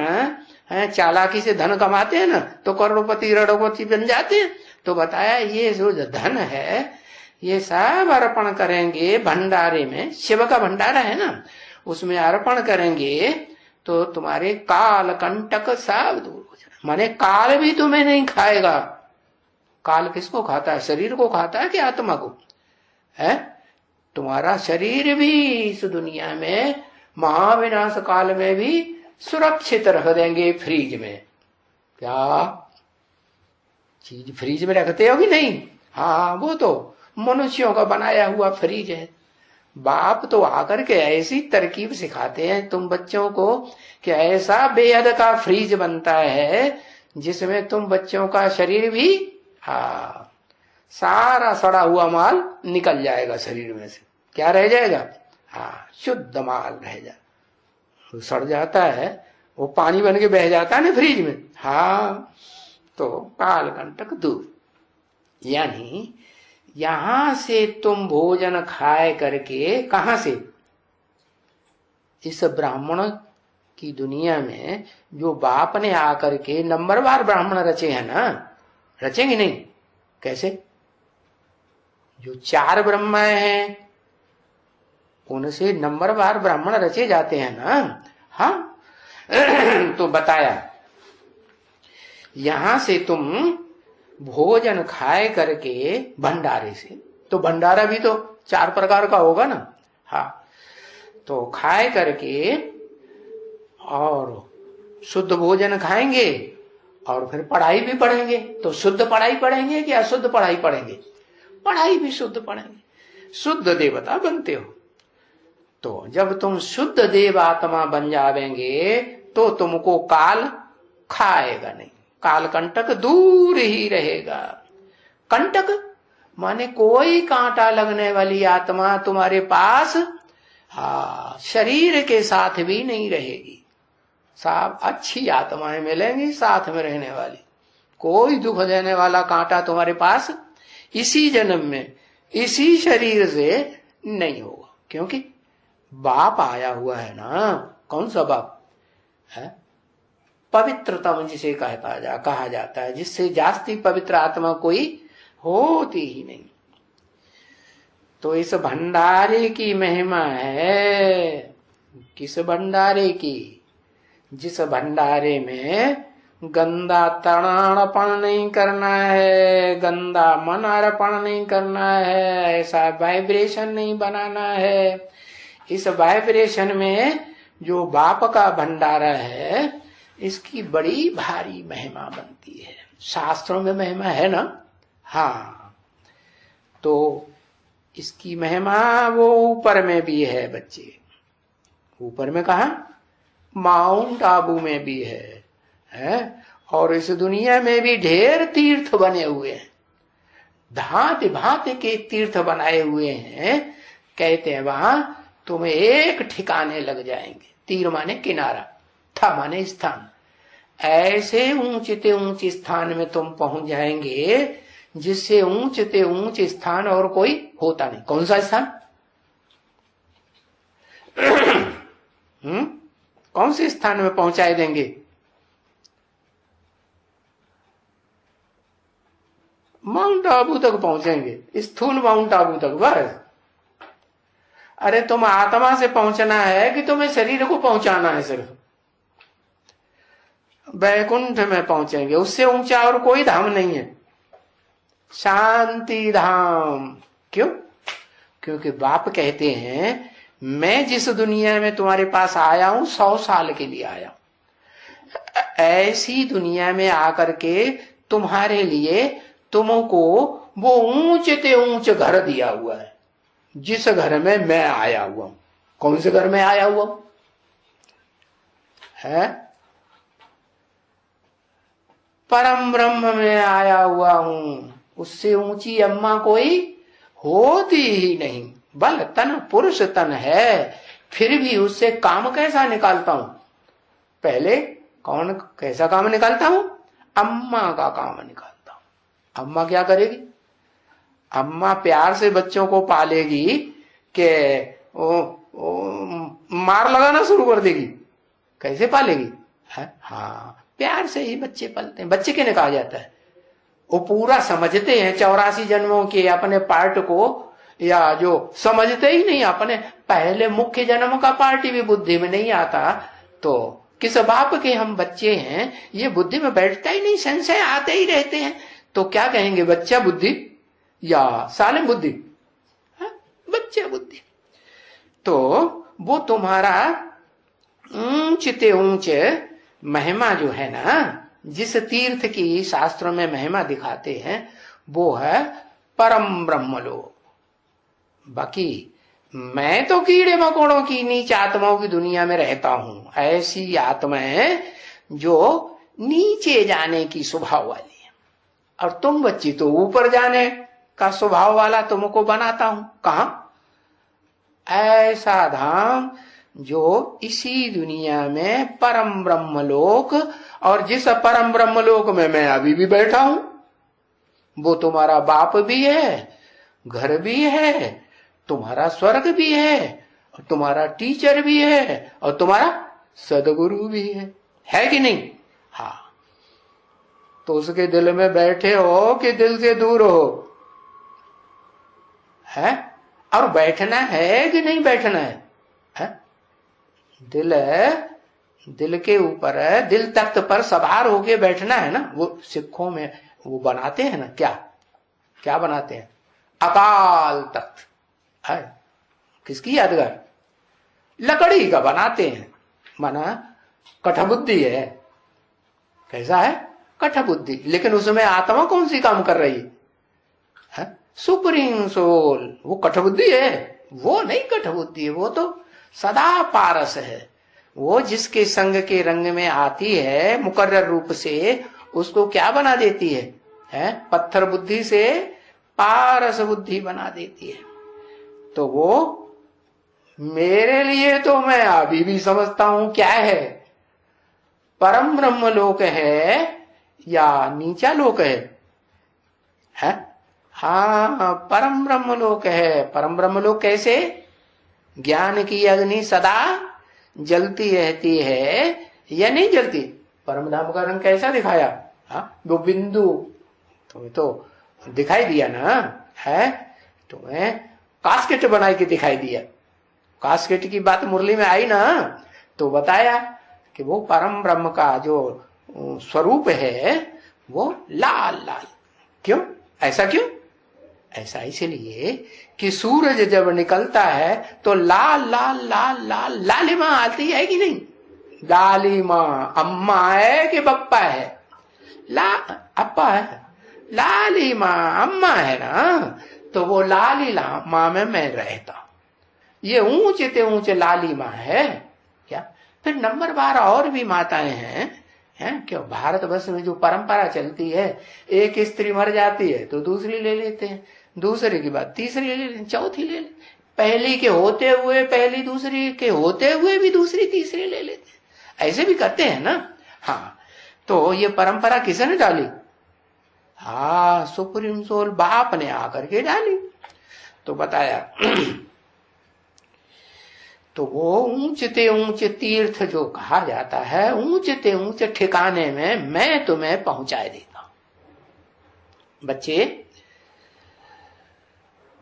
A: है, चालाकी से धन कमाते हैं ना तो करोड़पति रड़ोपति बन जाते हैं। तो बताया ये जो धन है ये सब अर्पण करेंगे भंडारे में, शिव का भंडारा है ना, उसमें अर्पण करेंगे तो तुम्हारे काल कंटक सब दूर हो जाए। माने काल भी तुम्हें नहीं खाएगा। काल किसको खाता है? शरीर को खाता है कि आत्मा को? है तुम्हारा शरीर भी इस दुनिया में महाविनाश काल में भी सुरक्षित रख देंगे फ्रीज में। क्या चीज फ्रीज में रखते हो कि नहीं? हाँ, वो तो मनुष्यों का बनाया हुआ फ्रीज है। बाप तो आकर के ऐसी तरकीब सिखाते हैं तुम बच्चों को कि ऐसा बेहद का फ्रीज बनता है जिसमें तुम बच्चों का शरीर भी सारा सड़ा हुआ माल निकल जाएगा शरीर में से। क्या रह जाएगा? शुद्ध माल रह जाएगा। तो सड़ जाता है, वो पानी बन के बह जाता है ना फ्रिज में। तो काल कंटक दूर, यानी यहां से तुम भोजन खाए करके, कहां से? इस ब्राह्मण की दुनिया में जो बाप ने आकर के नंबरवार ब्राह्मण रचे हैं ना, रचेंगे नहीं? कैसे? जो 4 ब्रह्मा हैं उनसे नंबरवार ब्राह्मण रचे जाते हैं ना। हाँ, तो बताया यहां से तुम भोजन खाए करके भंडारे से, तो भंडारा भी तो 4 प्रकार का होगा ना। हाँ, तो खाए करके और शुद्ध भोजन खाएंगे और फिर पढ़ाई भी पढ़ेंगे। तो शुद्ध पढ़ाई पढ़ेंगे कि अशुद्ध पढ़ाई पढ़ेंगे? पढ़ाई भी शुद्ध पढ़ेंगे, शुद्ध देवता बनते हो। तो जब तुम शुद्ध देव आत्मा बन जावेंगे तो तुमको काल खाएगा नहीं। काल कंटक दूर ही रहेगा। कंटक माने कोई कांटा लगने वाली आत्मा तुम्हारे पास शरीर के साथ भी नहीं रहेगी। सब अच्छी आत्माएं मिलेंगी साथ में रहने वाली। कोई दुख देने वाला कांटा तुम्हारे पास इसी जन्म में इसी शरीर से नहीं होगा, क्योंकि बाप आया हुआ है ना। कौन सा बाप है? पवित्रतम जिसे कहा जाता है, जिससे जास्ती पवित्र आत्मा कोई होती ही नहीं। तो इस भंडारे की महिमा है। किस भंडारे की? जिस भंडारे में गंदा तर्पण नहीं करना है, गंदा मन अर्पण नहीं करना है, ऐसा वाइब्रेशन नहीं बनाना है। इस वाइब्रेशन में जो बाप का भंडारा है, इसकी बड़ी भारी महिमा बनती है। शास्त्रों में महिमा है ना। हाँ, तो इसकी महिमा वो ऊपर में भी है बच्चे। ऊपर में कहा? माउंट आबू में भी है और इस दुनिया में भी ढेर तीर्थ बने हुए हैं, भांति भांति के तीर्थ बनाए हुए हैं। कहते हैं वहां तुम्हें एक ठिकाने लग जाएंगे। तीर माने किनारा, था माने स्थान। ऐसे ऊंचते ऊंचे स्थान में तुम पहुंच जाएंगे जिससे ऊंचते ऊंचे स्थान और कोई होता नहीं। कौन सा स्थान? कौन से स्थान में पहुंचाए देंगे? माउंट आबू तक पहुंचेंगे, स्थूल माउंट आबू तक बस। अरे तुम आत्मा से पहुंचना है कि तुम्हें शरीर को पहुंचाना है? सिर्फ वैकुंठ में पहुंचेंगे, उससे ऊंचा और कोई धाम नहीं है। शांति धाम। क्यों? क्योंकि बाप कहते हैं मैं जिस दुनिया में तुम्हारे पास आया हूं 100 साल के लिए आया हूं। ऐसी दुनिया में आकर के तुम्हारे लिए तुमको वो ऊंचते ऊंच घर दिया हुआ है, जिस घर में मैं आया हुआ हूं। कौन से घर में आया हुआ हूं? है परम ब्रह्म में आया हुआ हूं। उससे ऊंची अम्मा कोई होती ही नहीं। बल तन पुरुष तन है, फिर भी उससे काम कैसा निकालता हूं? पहले कौन कैसा काम निकालता हूं? अम्मा का काम निकालता हूं। अम्मा क्या करेगी? अम्मा प्यार से बच्चों को पालेगी कि मार लगाना शुरू कर देगी? कैसे पालेगी? हाँ, प्यार से ही बच्चे पलते हैं। बच्चे किन्हें कहा जाता है? वो पूरा समझते हैं 84 जन्मों के अपने पार्ट को, या जो समझते ही नहीं अपने पहले मुख्य जन्म का पार्ट भी बुद्धि में नहीं आता। तो किस बाप के हम बच्चे हैं, ये बुद्धि में बैठता ही नहीं, संशय आते ही रहते हैं। तो क्या कहेंगे? बच्चा बुद्धि या सालिम बुद्धि? बच्चा बुद्धि। तो वो तुम्हारा ऊंचते ऊंचे महिमा जो है ना, जिस तीर्थ की शास्त्रों में महिमा दिखाते हैं, वो है परम ब्रह्मलोक। बाकी मैं तो कीड़े मकोड़ों की नीच आत्माओं की दुनिया में रहता हूं। ऐसी आत्माएं जो नीचे जाने की स्वभाव वाली है, और तुम बच्ची तो ऊपर जाने का स्वभाव वाला तुमको बनाता हूं। कहां? ऐसा धाम जो इसी दुनिया में परम ब्रह्मलोक, और जिस परम ब्रह्मलोक में मैं अभी भी बैठा हूं, वो तुम्हारा बाप भी है, घर भी है, तुम्हारा स्वर्ग भी है, और तुम्हारा टीचर भी है, और तुम्हारा सदगुरु भी है कि नहीं? हाँ, तो उसके दिल में बैठे हो कि दिल से दूर हो? है? और बैठना है कि नहीं बैठना है? दिल के ऊपर है, दिल तख्त पर सवार होके बैठना है ना। वो सिखों में वो बनाते हैं ना, क्या बनाते हैं? अकाल तख्त है। किसकी यादगार? लकड़ी का बनाते हैं, माना कठबुद्धि है। कैसा है? कठबुद्धि। लेकिन उसमें आत्मा कौन सी काम कर रही है? Supreme soul. वो कठबुद्धि है? वो नहीं कठबुद्धि है, वो तो सदा पारस है। वो जिसके संग के रंग में आती है मुकर्रर रूप से, उसको क्या बना देती है? पत्थर बुद्धि से पारस बुद्धि बना देती है। तो वो मेरे लिए तो मैं अभी भी समझता हूं क्या है, परम ब्रह्म लोक है या नीचा लोक है? हाँ, परम ब्रह्म लोक है। परम ब्रह्म लोक कैसे? ज्ञान की अग्नि सदा जलती रहती है या नहीं जलती? परम धाम का रंग कैसा दिखाया? हाँ, वो बिंदु तुम्हें तो दिखाई दिया ना, है? तुम्हें कास्केट बनाई के दिखाई दिया। कास्केट की बात मुरली में आई ना, तो बताया कि वो परम ब्रह्म का जो स्वरूप है वो लाल लाल। क्यों? ऐसा क्यों? ऐसा इसलिए कि सूरज जब निकलता है तो लाल लाल लाल लाल लालिमा आती है कि नहीं? लालिमा अम्मा है कि बप्पा है? अप्पा है। लालिमा अम्मा है ना, तो वो लालिमा में मैं रहता हूं। ये ऊंचे ते ऊंचे लालिमा है क्या? फिर नंबर 12 और भी माताएं हैं क्यों? भारतवर्ष में जो परंपरा चलती है, एक स्त्री मर जाती है तो दूसरी ले लेते हैं, दूसरे की बात तीसरी ले लेते हैं, चौथी ले लेते, पहली के होते हुए पहली, दूसरी के होते हुए भी दूसरी तीसरी ले लेते हैं। ऐसे भी करते हैं ना। हाँ, तो ये परंपरा किसने डाली? हाँ, सुप्रीम सोल बाप ने आकर के डाली। तो बताया तो वो ऊंचते ऊंचे तीर्थ जो कहा जाता है, ऊंचते ऊंचे ठिकाने में मैं तुम्हें पहुंचाए देता हूं। बच्चे,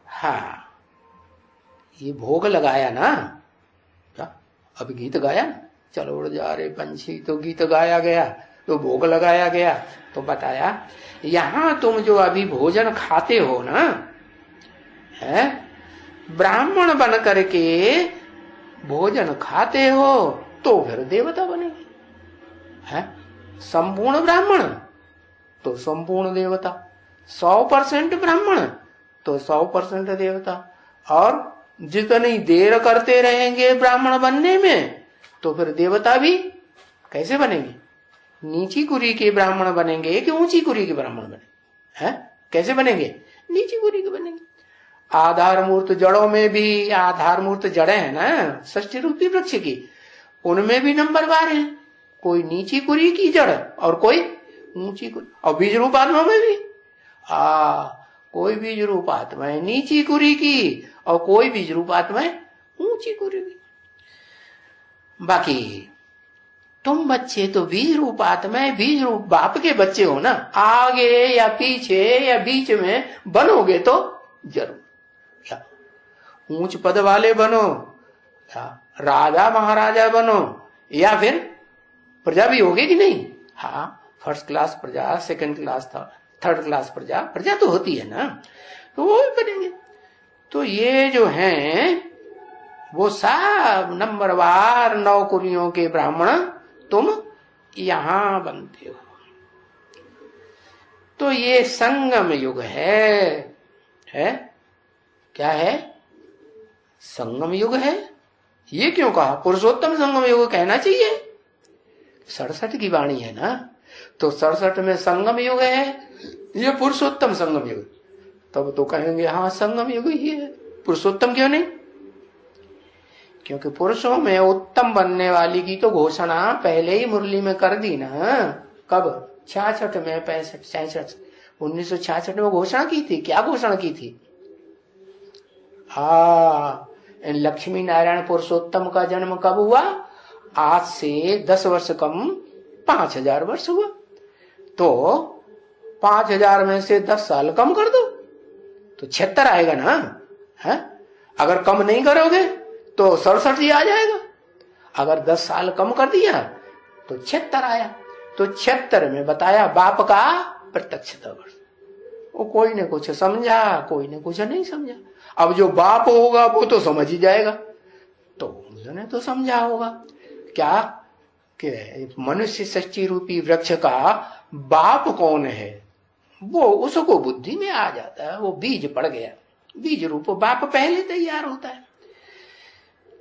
A: हाँ, ये भोग लगाया ना, क्या अभी गीत गाया ना, चलो उड़ जा रे पंछी, तो गीत गाया गया, तो भोग लगाया गया। तो बताया यहां तुम जो अभी भोजन खाते हो ना, है ब्राह्मण बन करके भोजन खाते हो तो फिर देवता बनेंगे। है संपूर्ण ब्राह्मण तो संपूर्ण देवता, 100% ब्राह्मण तो 100% देवता। और जितनी देर करते रहेंगे ब्राह्मण बनने में तो फिर देवता भी कैसे बनेंगे? नीची कुरी के ब्राह्मण बनेंगे कि ऊंची कुरी के ब्राह्मण बनेंगे? हैं? कैसे बनेंगे? नीची कुरी के बनेंगे। आधार मूर्त जड़ों में भी, आधार मूर्त जड़े हैं ना षष्ठी रूपी वृक्ष की, उनमें भी नंबर 12 है। कोई नीची कुरी की जड़ और कोई ऊंची कुरी। और बीज रूप आत्मा में भी कोई बीज रूप आत्मा है नीची कुरी की और कोई बीज रूप आत्मा है ऊंची कुरी की। बाकी तुम बच्चे तो बीज रूप आत्मा है, बीज रूप बाप के बच्चे हो ना। आगे या पीछे या बीच में बनोगे तो जरूर ऊंच पद वाले बनो, या राजा महाराजा बनो, या फिर प्रजा भी होगी कि नहीं? हाँ, फर्स्ट क्लास प्रजा, सेकंड क्लास था, थर्ड क्लास प्रजा, प्रजा तो होती है ना, तो वो भी बनेंगे। तो ये जो हैं वो सब नंबरवार नौकरियों के ब्राह्मण तुम यहां बनते हो। तो ये संगम युग है क्या है? संगम युग है। ये क्यों कहा? पुरुषोत्तम संगम युग कहना चाहिए। 67 की वाणी है ना, तो 67 में संगम युग है, ये पुरुषोत्तम संगम युग। तब तो कहेंगे हाँ संगम युग ही है, पुरुषोत्तम क्यों नहीं? क्योंकि पुरुषों में उत्तम बनने वाली की तो घोषणा पहले ही मुरली में कर दी ना। कब? 66 में, 65, 66, 1966 में घोषणा की थी। क्या घोषणा की थी? लक्ष्मी नारायण पुरुषोत्तम का जन्म कब हुआ? आज से 10 वर्ष कम 5000 वर्ष हुआ। तो 5000 में से 10 साल कम कर दो तो 76 आएगा ना, है? अगर कम नहीं करोगे तो 67 ही आ जाएगा। अगर 10 साल कम कर दिया तो 76 आया। तो 76 में बताया बाप का प्रत्यक्षता वर्ष। वो कोई ने कुछ समझा, कोई ने कुछ नहीं समझा। अब जो बाप होगा वो तो समझ ही जाएगा, तो उसने तो समझा होगा क्या कि मनुष्य सच्ची रूपी वृक्ष का बाप कौन है, वो उसको बुद्धि में आ जाता है। वो बीज पड़ गया, बीज रूप बाप पहले तैयार होता है।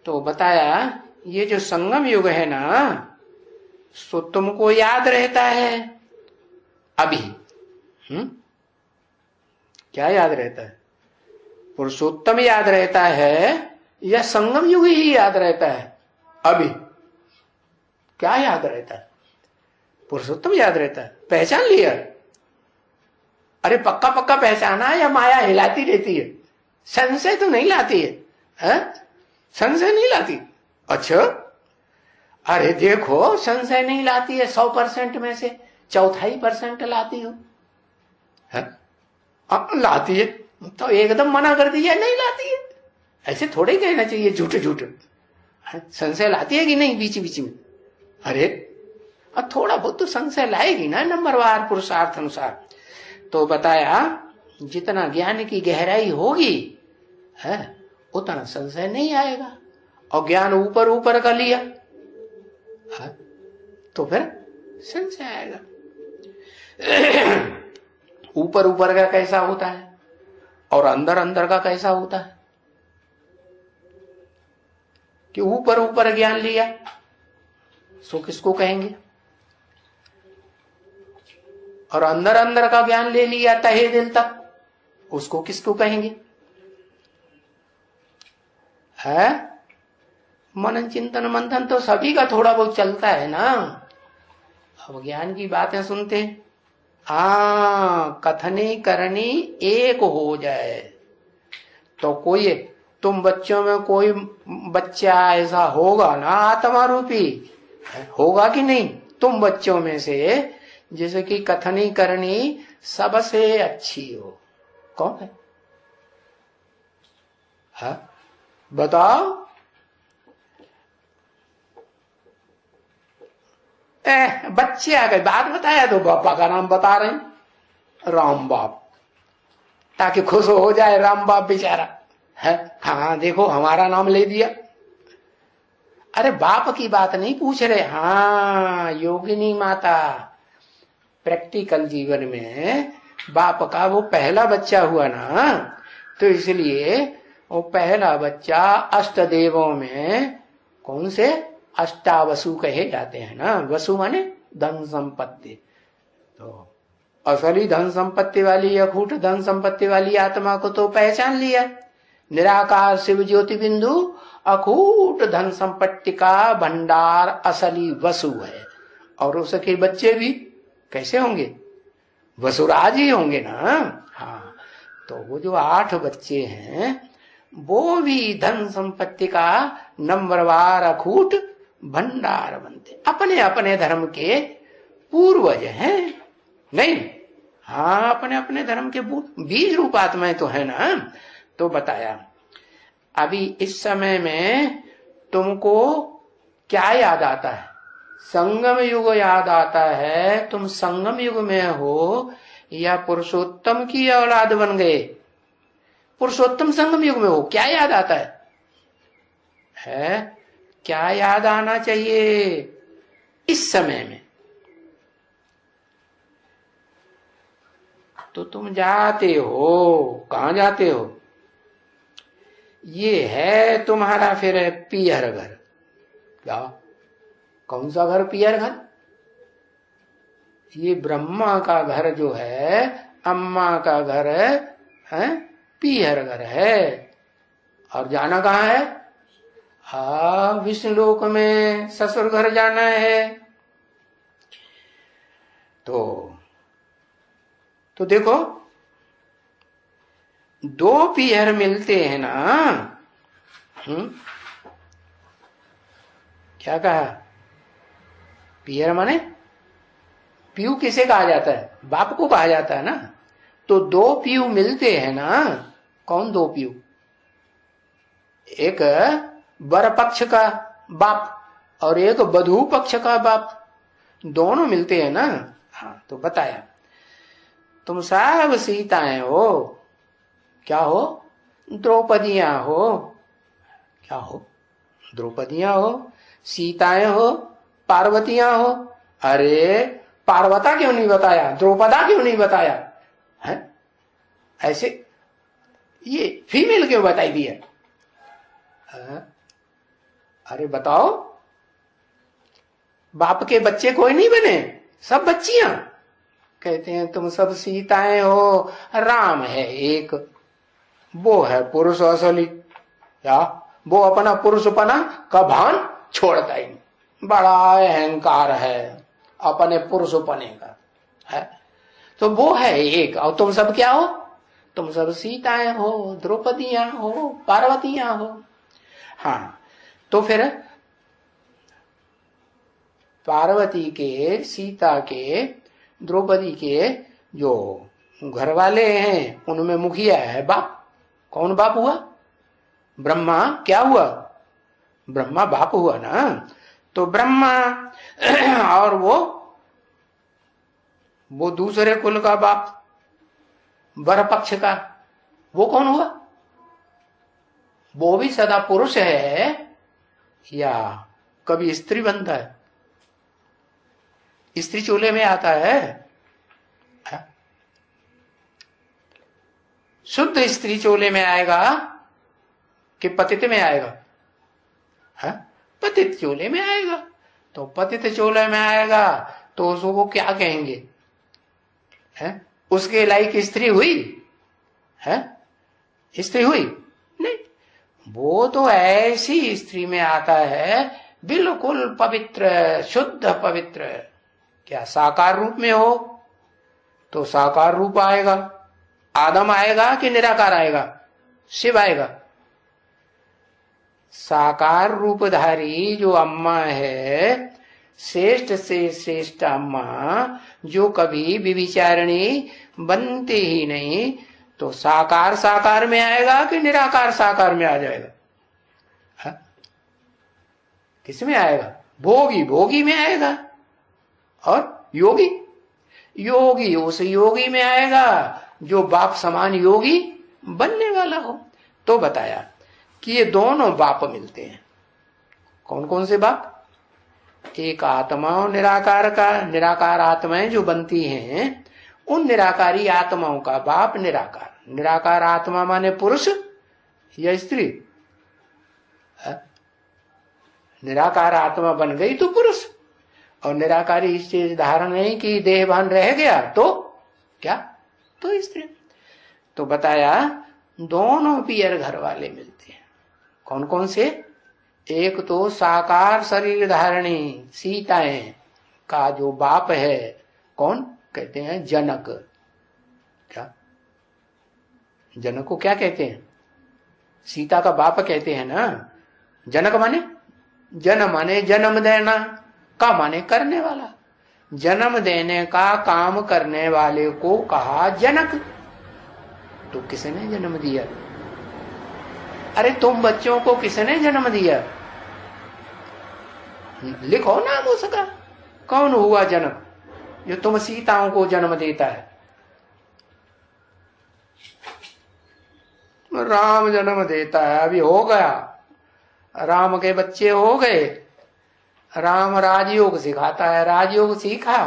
A: तो बताया ये जो संगम युग है ना, सो तुमको याद रहता है अभी। क्या याद रहता है? पुरुषोत्तम याद रहता है या संगम युग ही याद रहता है? अभी क्या याद रहता है? पुरुषोत्तम याद रहता है। पहचान लिया? अरे पक्का पक्का पहचाना या माया हिलाती रहती है? संशय तो नहीं लाती है? संशय नहीं लाती? अच्छा, अरे देखो, संशय नहीं लाती है 100% में से 1/4% लाती हो है? लाती है तो एकदम मना कर दिया नहीं लाती है, ऐसे थोड़े ही कहना चाहिए झूठ झूठ। संशय लाती है कि नहीं बीच बीच में? अरे अब थोड़ा बहुत तो संशय लाएगी ना नंबरवार पुरुषार्थ अनुसार। तो बताया जितना ज्ञान की गहराई होगी है उतना संशय नहीं आएगा। और ज्ञान ऊपर ऊपर का लिया है तो फिर संशय आएगा। ऊपर ऊपर का कैसा होता है और अंदर अंदर का कैसा होता है? कि ऊपर ऊपर ज्ञान लिया सो किसको कहेंगे? और अंदर अंदर का ज्ञान ले लिया तहे दिल तक, उसको किसको कहेंगे? है मनन चिंतन मंथन तो सभी का थोड़ा बहुत चलता है ना। अब ज्ञान की बातें सुनते हैं, कथनी करनी एक हो जाए तो कोई तुम बच्चों में कोई बच्चा ऐसा होगा ना आत्मा रूपी, होगा कि नहीं? तुम बच्चों में से जैसे कि कथनी करनी सबसे अच्छी हो, कौन है? बताओ। बच्चे आ गए, बात बताया तो बापा का नाम बता रहे हैं, राम बाप, ताकि खुश हो जाए राम बाप बेचारा है। हाँ देखो हमारा नाम ले दिया। अरे बाप की बात नहीं पूछ रहे, हाँ योगिनी माता प्रैक्टिकल जीवन में बाप का वो पहला बच्चा हुआ ना, तो इसलिए वो पहला बच्चा अष्ट देवों में कौन से? अष्टावसु कहे जाते हैं ना। वसु माने धन संपत्ति। तो असली धन संपत्ति वाली अखूट धन संपत्ति वाली आत्मा को तो पहचान लिया, निराकार शिव ज्योति बिंदु अखूट धन संपत्ति का भंडार असली वसु है। और उसके बच्चे भी कैसे होंगे? वसुराज ही होंगे ना। हाँ, तो वो जो 8 बच्चे हैं वो भी धन संपत्ति का नंबरवार अखूट भंडार बनते, अपने अपने धर्म के पूर्वज हैं नहीं? हाँ, अपने अपने धर्म के बीज रूप आत्माएं तो है ना। तो बताया अभी इस समय में तुमको क्या याद आता है? संगम युग याद आता है। तुम संगम युग में हो या पुरुषोत्तम की औलाद बन गए? पुरुषोत्तम संगम युग में हो, क्या याद आता है? क्या याद आना चाहिए इस समय में? तो तुम जाते हो, कहां जाते हो? ये है तुम्हारा फिर पियर घर। क्या? कौन सा घर? पियर घर। ये ब्रह्मा का घर जो है, अम्मा का घर है, पियर घर है। और जाना कहाँ है? विष्णु लोक में ससुर घर जाना है। तो देखो 2 पियर मिलते हैं ना। क्या कहा? पियर माने पीयू किसे कहा जाता है? बाप को कहा जाता है ना। तो 2 पीयू मिलते हैं ना। कौन 2 पीयू? एक वर पक्ष का बाप और एक वधू पक्ष का बाप, दोनों मिलते हैं ना। हाँ, तो बताया तुम सब सीताएं हो। क्या हो? द्रौपदियां हो। क्या हो? द्रौपदियां हो, सीताएं हो, पार्वतियां हो। अरे पार्वता क्यों नहीं बताया? द्रौपदा क्यों नहीं बताया है? ऐसे ये फीमेल क्यों बताई दिया? अरे बताओ, बाप के बच्चे कोई नहीं बने, सब बच्चियां। कहते हैं तुम सब सीताएं हो, राम है एक, वो है पुरुष असली। या वो अपना पुरुषपना का भान छोड़ता ही नहीं, बड़ा अहंकार है अपने पुरुषपने का है। तो वो है एक, और तुम सब क्या हो? तुम सब सीताएं हो, द्रौपदियां हो, पार्वतियां हो। हाँ, तो फिर पार्वती के, सीता के, द्रौपदी के जो घर वाले हैं उनमें मुखिया है बाप। कौन बाप हुआ? ब्रह्मा। क्या हुआ? ब्रह्मा बाप हुआ ना। तो ब्रह्मा और वो दूसरे कुल का बाप, वर पक्ष का, वो कौन हुआ? वो भी सदा पुरुष है या कभी स्त्री बनता है? स्त्री चूल्हे में आता है? शुद्ध स्त्री चोले में आएगा कि पतित में आएगा? है? पतित चोले में आएगा। तो पतित चोले में आएगा तो उसको क्या कहेंगे? है? उसके लायक स्त्री हुई है? स्त्री हुई नहीं, वो तो ऐसी स्त्री में आता है बिल्कुल पवित्र, शुद्ध पवित्र। क्या साकार रूप में हो तो साकार रूप आएगा, आदम आएगा कि निराकार आएगा? शिव आएगा। साकार रूपधारी जो अम्मा है, श्रेष्ठ से श्रेष्ठ अम्मा, जो कभी विविचारणी बनते ही नहीं, तो साकार साकार में आएगा कि निराकार साकार में आ जाएगा? हा? किस में आएगा? भोगी भोगी में आएगा, और योगी योगी उस योगी में आएगा जो बाप समान योगी बनने वाला हो। तो बताया कि ये दोनों बाप मिलते हैं। कौन कौन से बाप? एक आत्मा और निराकार का। निराकार आत्माएं जो बनती हैं, उन निराकारी आत्माओं का बाप निराकार। निराकार आत्मा माने पुरुष या स्त्री? निराकार आत्मा बन गई तो पुरुष, और निराकारी चीज धारण नहीं की, देहभान रह गया तो क्या? तो स्त्री। तो बताया दोनों पियर घर वाले मिलते हैं। कौन कौन से? एक तो साकार शरीर धारणी सीताएं का जो बाप है, कौन? कहते हैं जनक। क्या जनक को क्या कहते हैं? सीता का बाप कहते हैं ना। जनक माने, जन माने जन्म देना, का माने करने वाला। जन्म देने का काम करने वाले को कहा जनक। तो किसने जन्म दिया? अरे तुम बच्चों को किसने जन्म दिया? लिखो नाम उसका। कौन हुआ जनक जो तुम सीताओं को जन्म देता है? राम जन्म देता है। अभी हो गया, राम के बच्चे हो गए। राम राजयोग सिखाता है, राजयोग सीखा,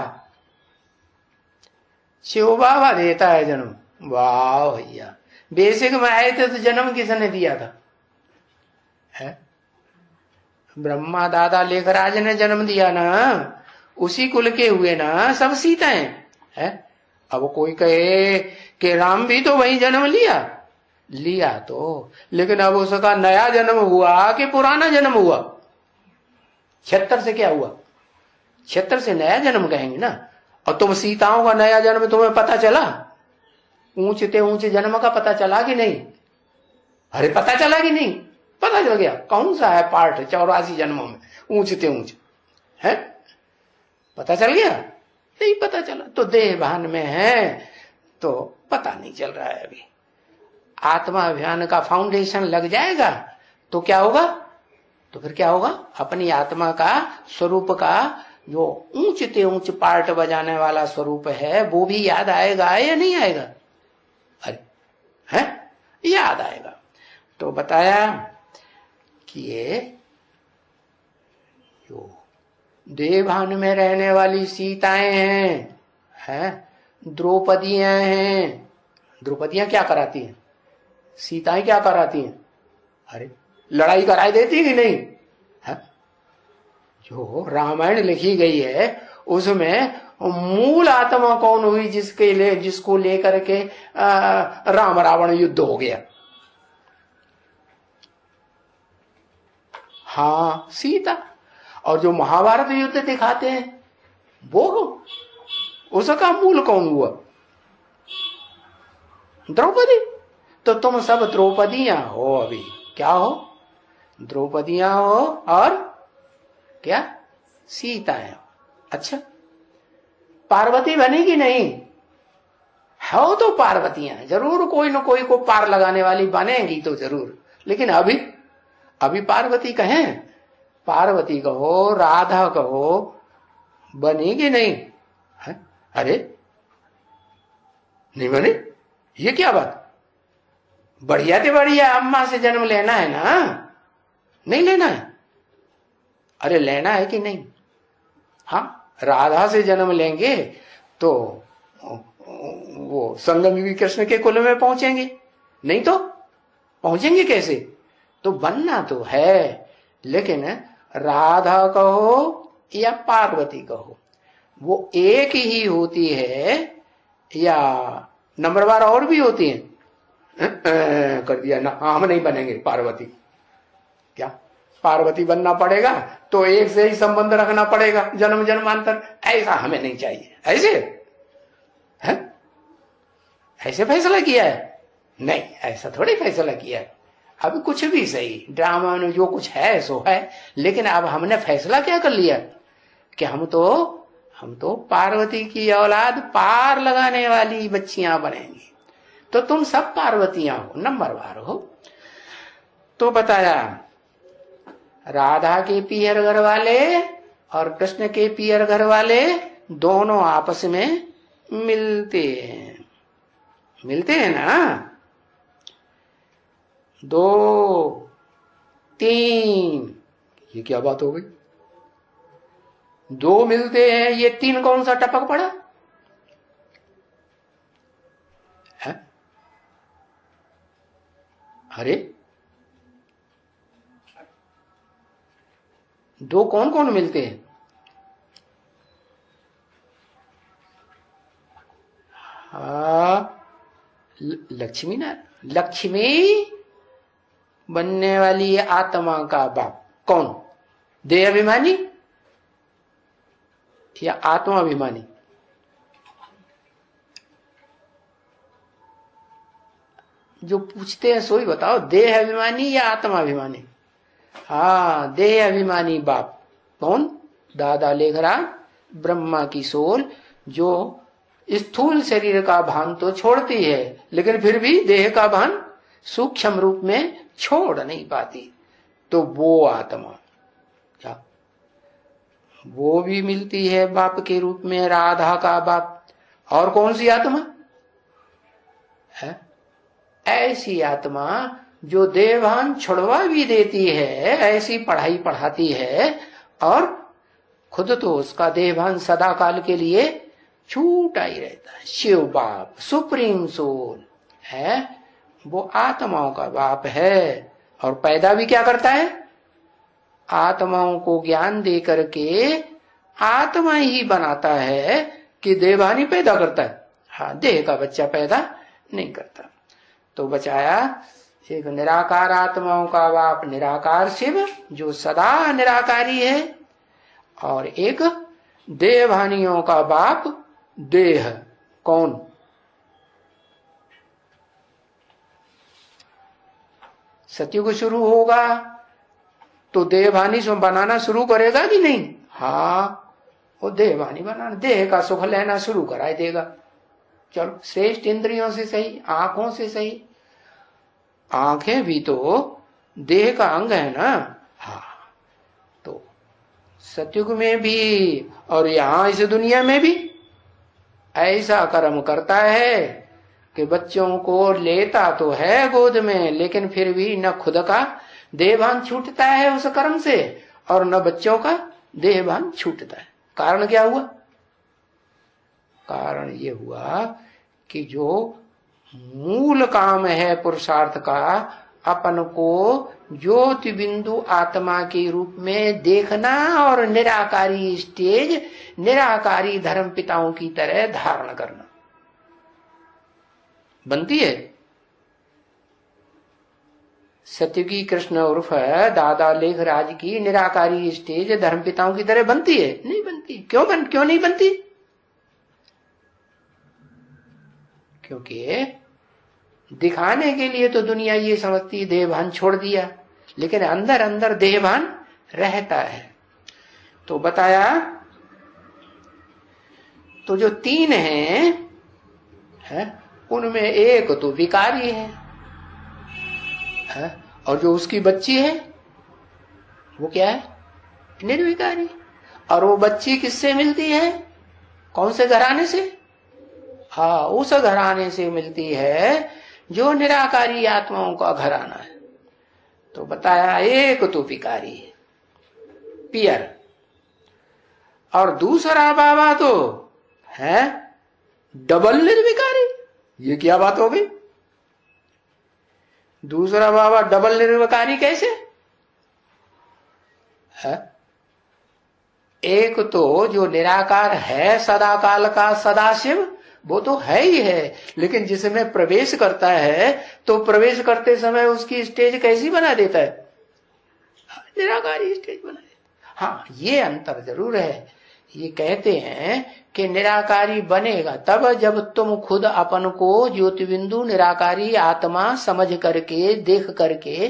A: शिव बाबा देता है जन्म। वाह भैया, बेसिक में आए थे तो जन्म किसने दिया था? है? ब्रह्मा दादा लेखराज ने जन्म दिया ना, उसी कुल के हुए ना सब सीताएं है। अब कोई कहे कि राम भी तो वही जन्म लिया तो, लेकिन अब उसका नया जन्म हुआ कि पुराना जन्म हुआ? 76 से क्या हुआ? 76 से नया जन्म कहेंगे ना। और तुम सीताओं का नया जन्म तुम्हें पता चला? ऊंचते ऊंचे जन्म का पता चला कि नहीं? अरे पता चला कि नहीं? पता चल गया। कौन सा है पार्ट 84 जन्मों में ऊंचते ऊंचे है? पता चल गया? नहीं पता चला। तो देह भान में है तो पता नहीं चल रहा है। अभी आत्मा अभियान का फाउंडेशन लग जाएगा तो क्या होगा? तो फिर क्या होगा? अपनी आत्मा का स्वरूप का जो ऊंचते ऊंच पार्ट बजाने वाला स्वरूप है वो भी याद आएगा या नहीं आएगा? अरे है, याद आएगा। तो बताया कि ये जो देवभान में रहने वाली सीताएं हैं, द्रौपदियां हैं। द्रौपदियां क्या कराती हैं? सीताएं क्या कराती हैं? अरे लड़ाई कराई देती कि नहीं है? जो रामायण लिखी गई है उसमें मूल आत्मा कौन हुई जिसको लेकर के राम रावण युद्ध हो गया? हाँ, सीता। और जो महाभारत युद्ध दिखाते हैं वो उसका मूल कौन हुआ? द्रौपदी। तो तुम सब द्रौपदियां हो। अभी क्या हो? द्रौपदियां हो और क्या? सीताएं हो। अच्छा, पार्वती बनेगी नहीं? हो तो पार्वतियां जरूर कोई न कोई को पार लगाने वाली बनेंगी तो जरूर। लेकिन अभी पार्वती कहें, पार्वती कहो, राधा कहो, बनेगी नहीं है? अरे नहीं बने? ये क्या बात? बढ़िया से बढ़िया अम्मा से जन्म लेना है ना? नहीं लेना है? अरे लेना है कि नहीं? हाँ, राधा से जन्म लेंगे तो वो संगम कृष्ण के कुल में पहुंचेंगे, नहीं तो पहुंचेंगे कैसे? तो बनना तो है, लेकिन राधा कहो या पार्वती कहो, वो एक ही होती है या नंबरवार और भी होती हैं? कर दिया ना, हम नहीं बनेंगे पार्वती। क्या पार्वती बनना पड़ेगा तो एक से ही संबंध रखना पड़ेगा जन्म जन्मांतर? ऐसा हमें नहीं चाहिए। ऐसे है? ऐसे फैसला किया है? नहीं, ऐसा थोड़ी फैसला किया है। अब कुछ भी सही, ड्रामा में जो कुछ है सो है, लेकिन अब हमने फैसला क्या कर लिया कि हम तो पार्वती की औलाद पार लगाने वाली बच्चियां बनेंगी। तो तुम सब पार्वतियां हो, नंबरवार हो। तो बताया राधा के पियर घर वाले और कृष्ण के पियर घर वाले दोनों आपस में मिलते हैं ना? 2 3, ये क्या बात हो गई? 2 मिलते हैं, ये 3 कौन सा टपक पड़ा है? अरे 2 कौन कौन मिलते हैं? लक्ष्मी बनने वाली आत्मा का बाप कौन? देह अभिमानी या आत्मा अभिमानी? जो पूछते हैं सो ही बताओ, देह अभिमानी या आत्मा अभिमानी? हाँ, देह अभिमानी बाप कौन? दादा लेखराज ब्रह्मा की सोल, जो स्थूल शरीर का भान तो छोड़ती है लेकिन फिर भी देह का भान सूक्ष्म रूप में छोड़ नहीं पाती। तो वो आत्मा क्या वो भी मिलती है बाप के रूप में, राधा का बाप। और कौन सी आत्मा है? ऐसी आत्मा जो देहभान छुड़वा भी देती है, ऐसी पढ़ाई पढ़ाती है और खुद तो उसका देहभान सदा काल के लिए छूटा ही रहता है। शिव बाप सुप्रीम सोल है, वो आत्माओं का बाप है। और पैदा भी क्या करता है? आत्माओं को ज्ञान दे करके आत्मा ही बनाता है कि देहभान ही पैदा करता है। हाँ, देह का बच्चा पैदा नहीं करता। तो बचाया एक निराकार आत्माओं का बाप निराकार शिव जो सदा निराकारी है, और एक देहभानियों का बाप देह कौन? सतयुग शुरू होगा तो देहभानी बनाना शुरू करेगा कि नहीं? हाँ, वो देहभानी बनाना, देह का सुख लेना शुरू कराई देगा। चलो, श्रेष्ठ इंद्रियों से सही, आंखों से सही। आंखें भी तो देह का अंग है ना। हाँ, तो सतयुग में भी और यहां इस दुनिया में भी ऐसा कर्म करता है कि बच्चों को लेता तो है गोद में, लेकिन फिर भी न खुद का देहभान छूटता है उस कर्म से और न बच्चों का देहभान छूटता है। कारण क्या हुआ? कारण ये हुआ कि जो मूल काम है पुरुषार्थ का अपन को ज्योति बिंदु आत्मा के रूप में देखना और निराकारी स्टेज, निराकारी धर्म पिताओं की तरह धारण करना। बनती है? सत्यकी कृष्ण उर्फ दादा लेखराज की निराकारी स्टेज धर्म पिताओं की तरह बनती है? नहीं बनती। क्यों नहीं बनती? क्योंकि दिखाने के लिए तो दुनिया ये समझती देहभान छोड़ दिया, लेकिन अंदर अंदर देहभान रहता है। तो बताया, तो जो तीन है उनमें एक तो विकारी है, और जो उसकी बच्ची है वो क्या है? निर्विकारी। और वो बच्ची किससे मिलती है? कौन से घराने से? हाँ, उस घराने से मिलती है जो निराकारी आत्माओं का घराना है। तो बताया एक तो विकारी है, पियर, और दूसरा बाबा तो है डबल निर्विकारी। ये क्या बात हो गई? दूसरा बाबा डबल निर्विकारी कैसे है? एक तो जो निराकार है सदाकाल का सदाशिव, वो तो है ही है, लेकिन जिसमें प्रवेश करता है तो प्रवेश करते समय उसकी स्टेज कैसी बना देता है? निराकारी स्टेज बना देता। हाँ, ये अंतर जरूर है। ये कहते हैं कि निराकारी बनेगा तब जब तुम खुद अपन को ज्योति बिंदु निराकारी आत्मा समझ करके, देख करके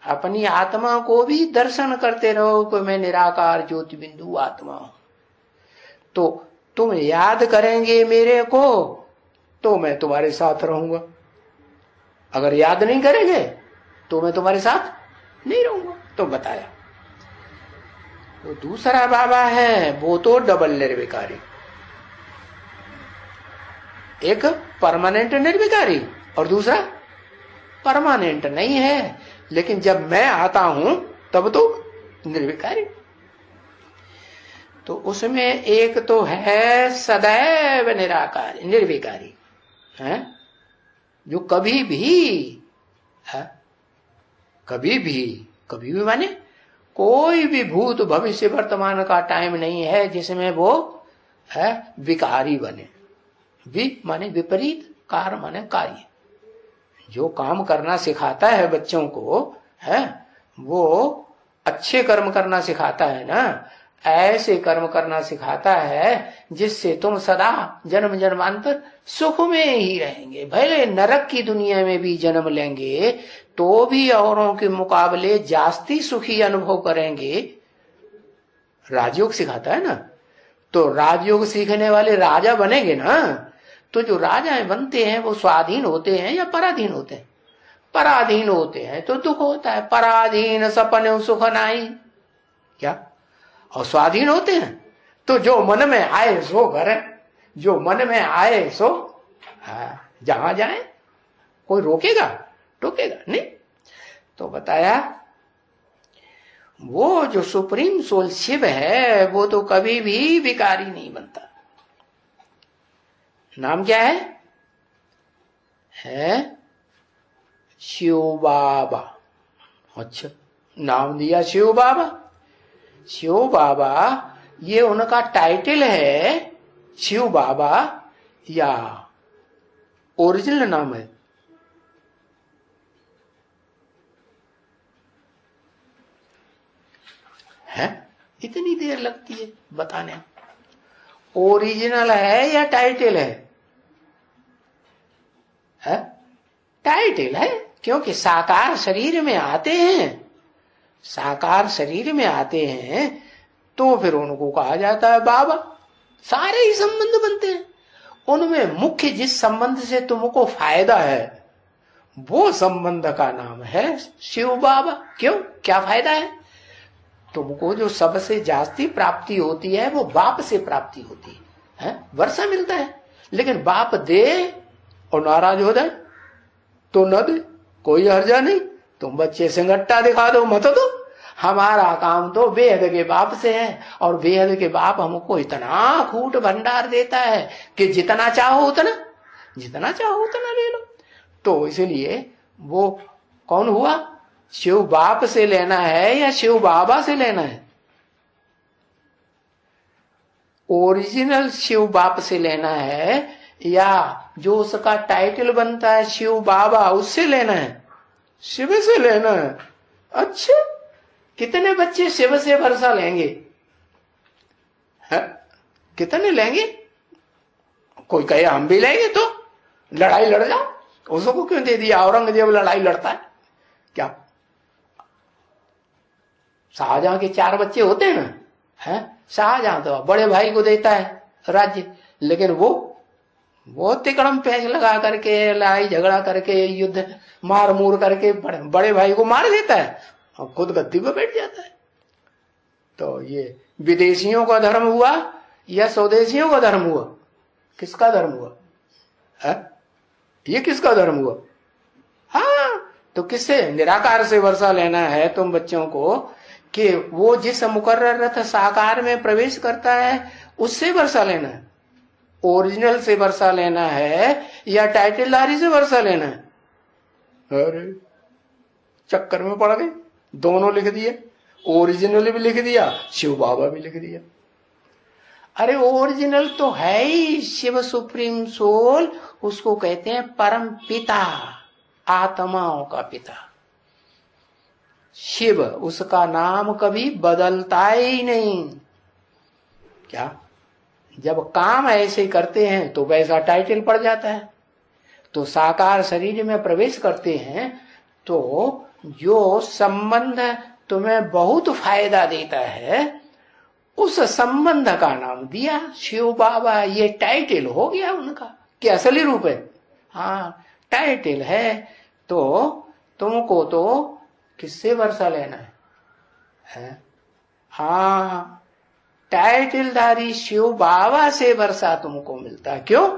A: अपनी आत्मा को भी दर्शन करते रहो कि मैं निराकार ज्योति बिंदु आत्मा हूं। तो तुम याद करेंगे मेरे को तो मैं तुम्हारे साथ रहूंगा, अगर याद नहीं करेंगे तो मैं तुम्हारे साथ नहीं रहूंगा। तो बताया तो दूसरा बाबा है वो तो डबल निर्विकारी, एक परमानेंट निर्विकारी और दूसरा परमानेंट नहीं है, लेकिन जब मैं आता हूं तब तो निर्विकारी। तो उसमें एक तो है सदैव निराकारी निर्विकारी है, जो कभी भी है, कभी भी माने कोई भी भूत भविष्य वर्तमान का टाइम नहीं है जिसमें वो है विकारी बने। माने विपरीत, कार माने कार्य। जो काम करना सिखाता है बच्चों को है वो अच्छे कर्म करना सिखाता है ना, ऐसे कर्म करना सिखाता है जिससे तुम सदा जन्म जन्मांतर सुख में ही रहेंगे। भले नरक की दुनिया में भी जन्म लेंगे तो भी औरों के मुकाबले जास्ती सुखी अनुभव करेंगे। राजयोग सिखाता है ना, तो राजयोग सीखने वाले राजा बनेंगे ना। तो जो राजाएं बनते हैं वो स्वाधीन होते हैं या पराधीन होते हैं? पराधीन होते हैं तो दुख होता है। पराधीन सपने सुख नाई, क्या? और स्वाधीन होते हैं तो जो मन में आए सो करें, जो मन में आए सो जहां जाए, कोई रोकेगा टोकेगा नहीं। तो बताया वो जो सुप्रीम सोल शिव है वो तो कभी भी विकारी नहीं बनता। नाम क्या है शिव बाबा। अच्छा, नाम दिया शिव बाबा। शिव बाबा ये उनका टाइटल है शिव बाबा या ओरिजिनल नाम है? इतनी देर लगती है बताने। ओरिजिनल है या टाइटल है? टाइटल है, क्योंकि साकार शरीर में आते हैं, साकार शरीर में आते हैं तो फिर उनको कहा जाता है बाबा। सारे ही संबंध बनते हैं, उनमें मुख्य जिस संबंध से तुमको फायदा है वो संबंध का नाम है शिव बाबा। क्यों, क्या फायदा है? तुमको जो सबसे जास्ती प्राप्ति होती है वो बाप से प्राप्ति होती है, वर्षा मिलता है। लेकिन बाप दे और नाराज हो जाए तो न दे, कोई हर्जा नहीं। तुम बच्चे से गट्टा दिखा दो मत दो, हमारा काम तो बेहद के बाप से है, और बेहद के बाप हमको इतना खूट भंडार देता है कि जितना चाहो उतना ले लो। तो इसलिए वो कौन हुआ? शिव बाप से लेना है या शिव बाबा से लेना है? ओरिजिनल शिव बाप से लेना है या जो उसका टाइटल बनता है शिव बाबा उससे लेना है? शिव से लेना है। अच्छा, कितने बच्चे शिव से वर्षा लेंगे? है? कितने लेंगे? कोई कहे हम भी लेंगे, तो लड़ाई लड़ जाओ। उसको क्यों दे दिया? औरंगजेब लड़ाई लड़ता है क्या? शाहजहां के 4 बच्चे होते हैं ना, है? शाहजहां तो बड़े भाई को देता है राज्य, लेकिन वो तिकड़म पेंच लगा करके लड़ाई झगड़ा करके युद्ध मार मूर करके बड़े भाई को मार देता है और खुद गद्दी पे बैठ जाता है। तो ये विदेशियों का धर्म हुआ या स्वदेशियों का धर्म हुआ? किसका धर्म हुआ है? ये किसका धर्म हुआ? हाँ, तो किससे? निराकार से वर्षा लेना है तुम बच्चों को कि वो जिस मुकर्रर रथ साकार में प्रवेश करता है उससे वर्षा लेना है? ओरिजिनल से वर्षा लेना है या टाइटलधारी से वर्षा लेना है? अरे चक्कर में पड़ गए, दोनों लिख दिए, ओरिजिनल भी लिख दिया, शिव बाबा भी लिख दिया। अरे ओरिजिनल तो है ही शिव सुप्रीम सोल, उसको कहते हैं परम पिता, आत्माओं का पिता शिव। उसका नाम कभी बदलता ही नहीं। क्या? जब काम ऐसे करते हैं तो वैसा टाइटल पड़ जाता है। तो साकार शरीर में प्रवेश करते हैं तो जो संबंध तुम्हें बहुत फायदा देता है उस संबंध का नाम दिया शिव बाबा। ये टाइटल हो गया उनका कि असली रूप है। हाँ, टाइटल है। तो तुमको तो किससे वर्षा लेना है? हाँ, टाइटलधारी शिव बाबा से वर्षा तुमको मिलता। क्यों?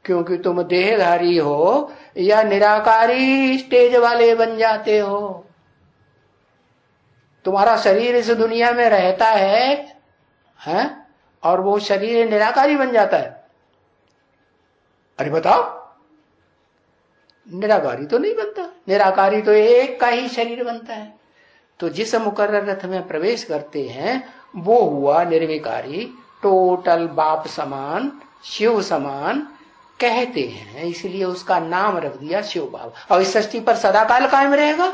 A: क्योंकि तुम देहधारी हो या निराकारी स्टेज वाले बन जाते हो। तुम्हारा शरीर इस दुनिया में रहता है और वो शरीर निराकारी बन जाता है। अरे बताओ, निराकारी तो नहीं बनता, निराकारी तो एक का ही शरीर बनता है। तो जिस मुकर्रर रथ में प्रवेश करते हैं वो हुआ निर्विकारी, टोटल बाप समान, शिव समान कहते हैं, इसलिए उसका नाम रख दिया शिव बाबा। और इस सृष्टि पर सदाकाल कायम रहेगा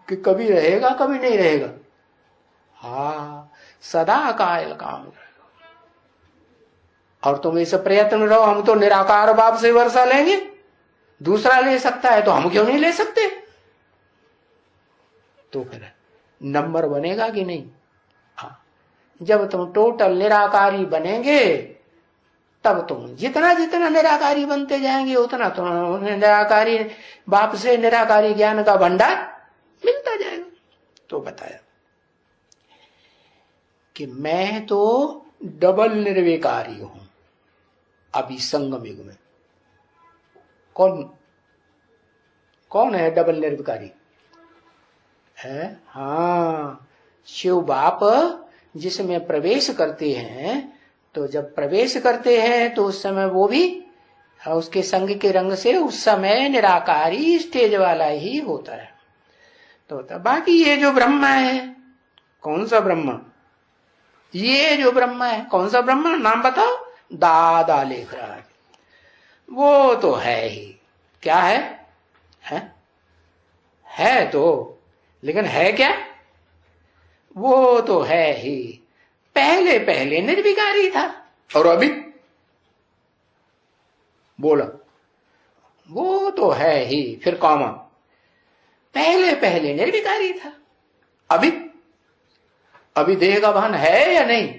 A: कि कभी रहेगा कभी नहीं रहेगा? हाँ, सदा काल काम रहेगा। और तुम इस प्रयत्न में रहो, हम तो निराकार बाप से वर्षा लेंगे, दूसरा ले सकता है तो हम क्यों नहीं ले सकते? तो फिर नंबर बनेगा कि नहीं? हाँ, जब तुम टोटल निराकारी बनेंगे तब तुम जितना जितना निराकारी बनते जाएंगे उतना तुम निराकारी बाप से निराकारी ज्ञान का भंडार मिलता जाएगा। तो बताया कि मैं तो डबल निर्विकारी हूं अभी संगम युग में। कौन है डबल निर्विकारी? है, हाँ, शिव बाप जिसमें प्रवेश करते हैं। तो जब प्रवेश करते हैं तो उस समय वो भी उसके संग के रंग से उस समय निराकारी स्टेज वाला ही होता है। तो बाकी ये जो ब्रह्मा है, कौन सा ब्रह्मा? ये जो ब्रह्मा है कौन सा ब्रह्मा? नाम बताओ। दादा लिख रहा है। वो तो है ही। क्या है? है तो, लेकिन है क्या? वो तो है ही। पहले पहले निर्विकारी था और अभी बोला वो तो है ही, फिर कॉमा, पहले पहले निर्विकारी था। अभी देह का भान है या नहीं?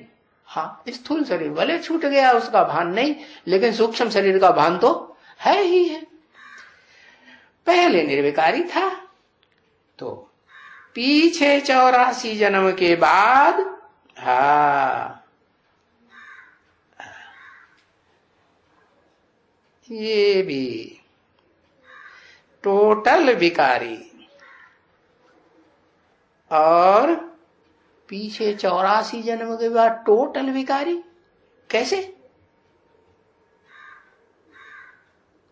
A: हाँ, स्थूल शरीर भले छूट गया, उसका भान नहीं, लेकिन सूक्ष्म शरीर का भान तो है ही है। पहले निर्विकारी था तो पीछे 84 जन्म के बाद, हाँ, ये भी टोटल विकारी और पीछे 84 जन्म के बाद टोटल विकारी। कैसे?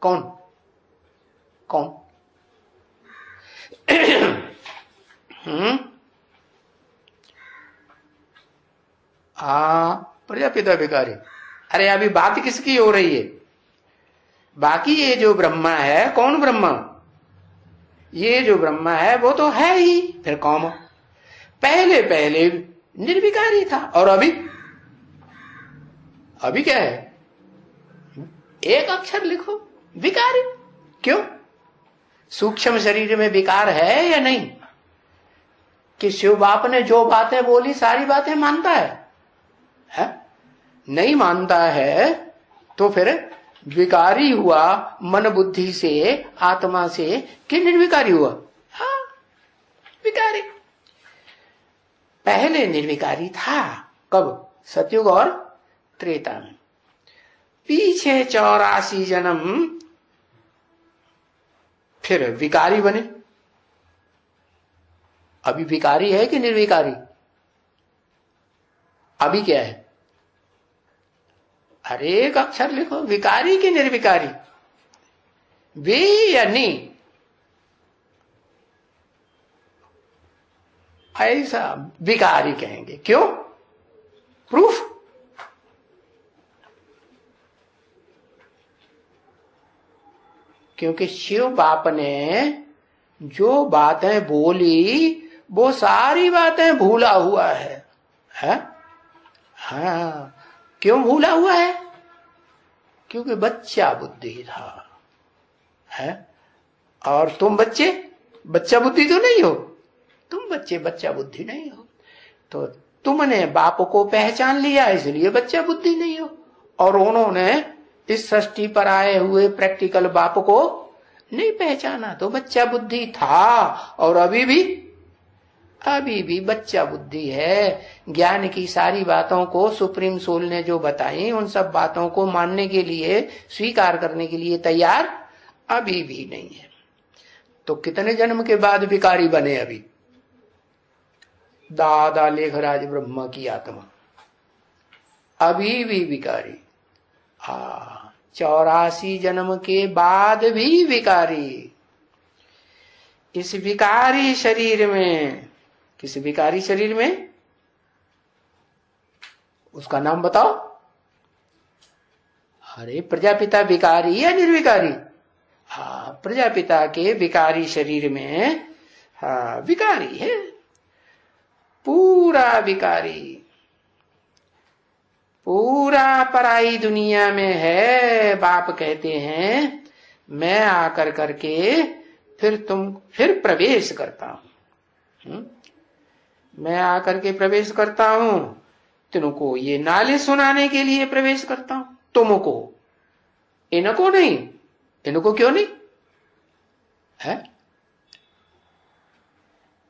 A: कौन? प्रजापिता भिखारी। अरे अभी बात किसकी हो रही है? बाकी ये जो ब्रह्मा है, कौन ब्रह्मा? ये जो ब्रह्मा है वो तो है ही, फिर कौन? पहले पहले निर्विकारी था, और अभी क्या है? एक अक्षर लिखो, विकारी। क्यों? सूक्ष्म शरीर में विकार है या नहीं? कि शिव बाप ने जो बातें बोली सारी बातें मानता है? नहीं मानता है तो फिर विकारी हुआ मन बुद्धि से, आत्मा से, कि निर्विकारी हुआ? हाँ, विकारी। पहले निर्विकारी था। कब? सतयुग और त्रेता में। पीछे 84 जन्म फिर विकारी बने। अभी विकारी है कि निर्विकारी? अभी क्या है? अरे एक अक्षर लिखो, विकारी कि निर्विकारी? वे या नहीं? ऐसा विकारी कहेंगे। क्यों? प्रूफ? क्योंकि शिव बाप ने जो बातें बोली वो सारी बातें भूला हुआ है? हाँ। क्यों भूला हुआ है? क्योंकि बच्चा बुद्धि था। है? और तुम बच्चे बच्चा बुद्धि तो नहीं हो। तुम बच्चे बच्चा बुद्धि नहीं हो, तो तुमने बाप को पहचान लिया इसलिए बच्चा बुद्धि नहीं हो, और उन्होंने इस सृष्टि पर आए हुए प्रैक्टिकल बाप को नहीं पहचाना तो बच्चा बुद्धि था, और अभी भी बच्चा बुद्धि है। ज्ञान की सारी बातों को सुप्रीम सोल ने जो बताई उन सब बातों को मानने के लिए, स्वीकार करने के लिए तैयार अभी भी नहीं है। तो कितने जन्म के बाद विकारी बने? अभी दादा लेखराज ब्रह्मा की आत्मा अभी भी विकारी। 84 जन्म के बाद भी विकारी। इस विकारी शरीर में, किस विकारी शरीर में? उसका नाम बताओ। अरे प्रजापिता विकारी या निर्विकारी? हाँ, प्रजापिता के विकारी शरीर में हाँ विकारी है, पूरा विकारी, पूरा पराई दुनिया में है। बाप कहते हैं मैं आकर करके फिर प्रवेश करता हूं। मैं आकर के प्रवेश करता हूं, तुमको ये नाले सुनाने के लिए प्रवेश करता हूं। तुमको, इनको नहीं। इनको क्यों नहीं है?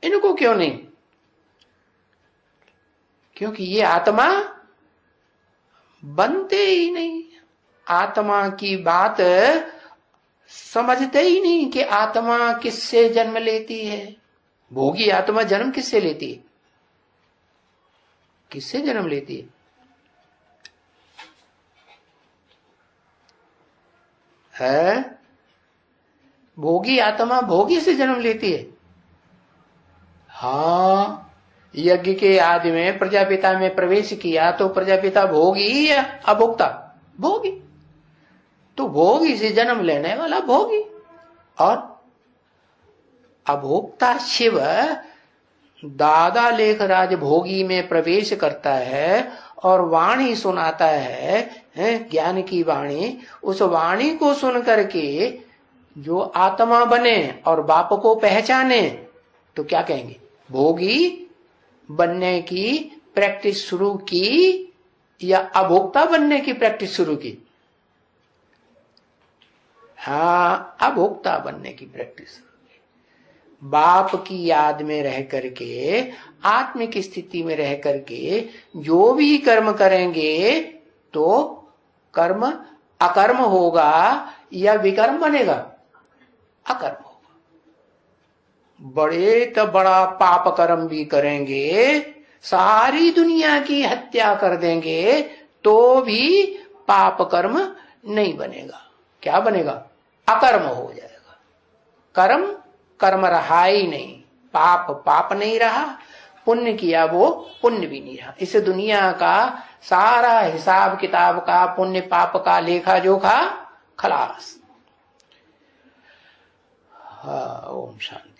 A: इनको क्यों नहीं? क्योंकि ये आत्मा बनते ही नहीं। आत्मा की बात समझते ही नहीं कि आत्मा किससे जन्म लेती है। भोगी आत्मा जन्म किससे लेती है? किससे जन्म लेती है? भोगी आत्मा भोगी से जन्म लेती है। हाँ, यज्ञ के आदि में प्रजापिता में प्रवेश किया तो प्रजापिता भोगी या अभोक्ता? भोगी। तो भोगी से जन्म लेने वाला भोगी, और अभोक्ता शिव दादा लेखराज भोगी में प्रवेश करता है और वाणी सुनाता है, ज्ञान की वाणी। उस वाणी को सुन करके जो आत्मा बने और बाप को पहचाने तो क्या कहेंगे? भोगी बनने की प्रैक्टिस शुरू की या अभोक्ता बनने की प्रैक्टिस शुरू की? हाँ, अभोक्ता बनने की प्रैक्टिस। बाप की याद में रह करके, आत्मिक स्थिति में रह करके जो भी कर्म करेंगे तो कर्म अकर्म होगा या विकर्म बनेगा? अकर्म होगा। बड़े तो बड़ा पाप कर्म भी करेंगे, सारी दुनिया की हत्या कर देंगे तो भी पाप कर्म नहीं बनेगा। क्या बनेगा? अकर्म हो जाएगा। कर्म रहा ही नहीं। पाप पाप नहीं रहा, पुण्य किया वो पुण्य भी नहीं रहा। इस दुनिया का सारा हिसाब किताब का, पुण्य पाप का लेखा जोखा खलास। ओम शांति।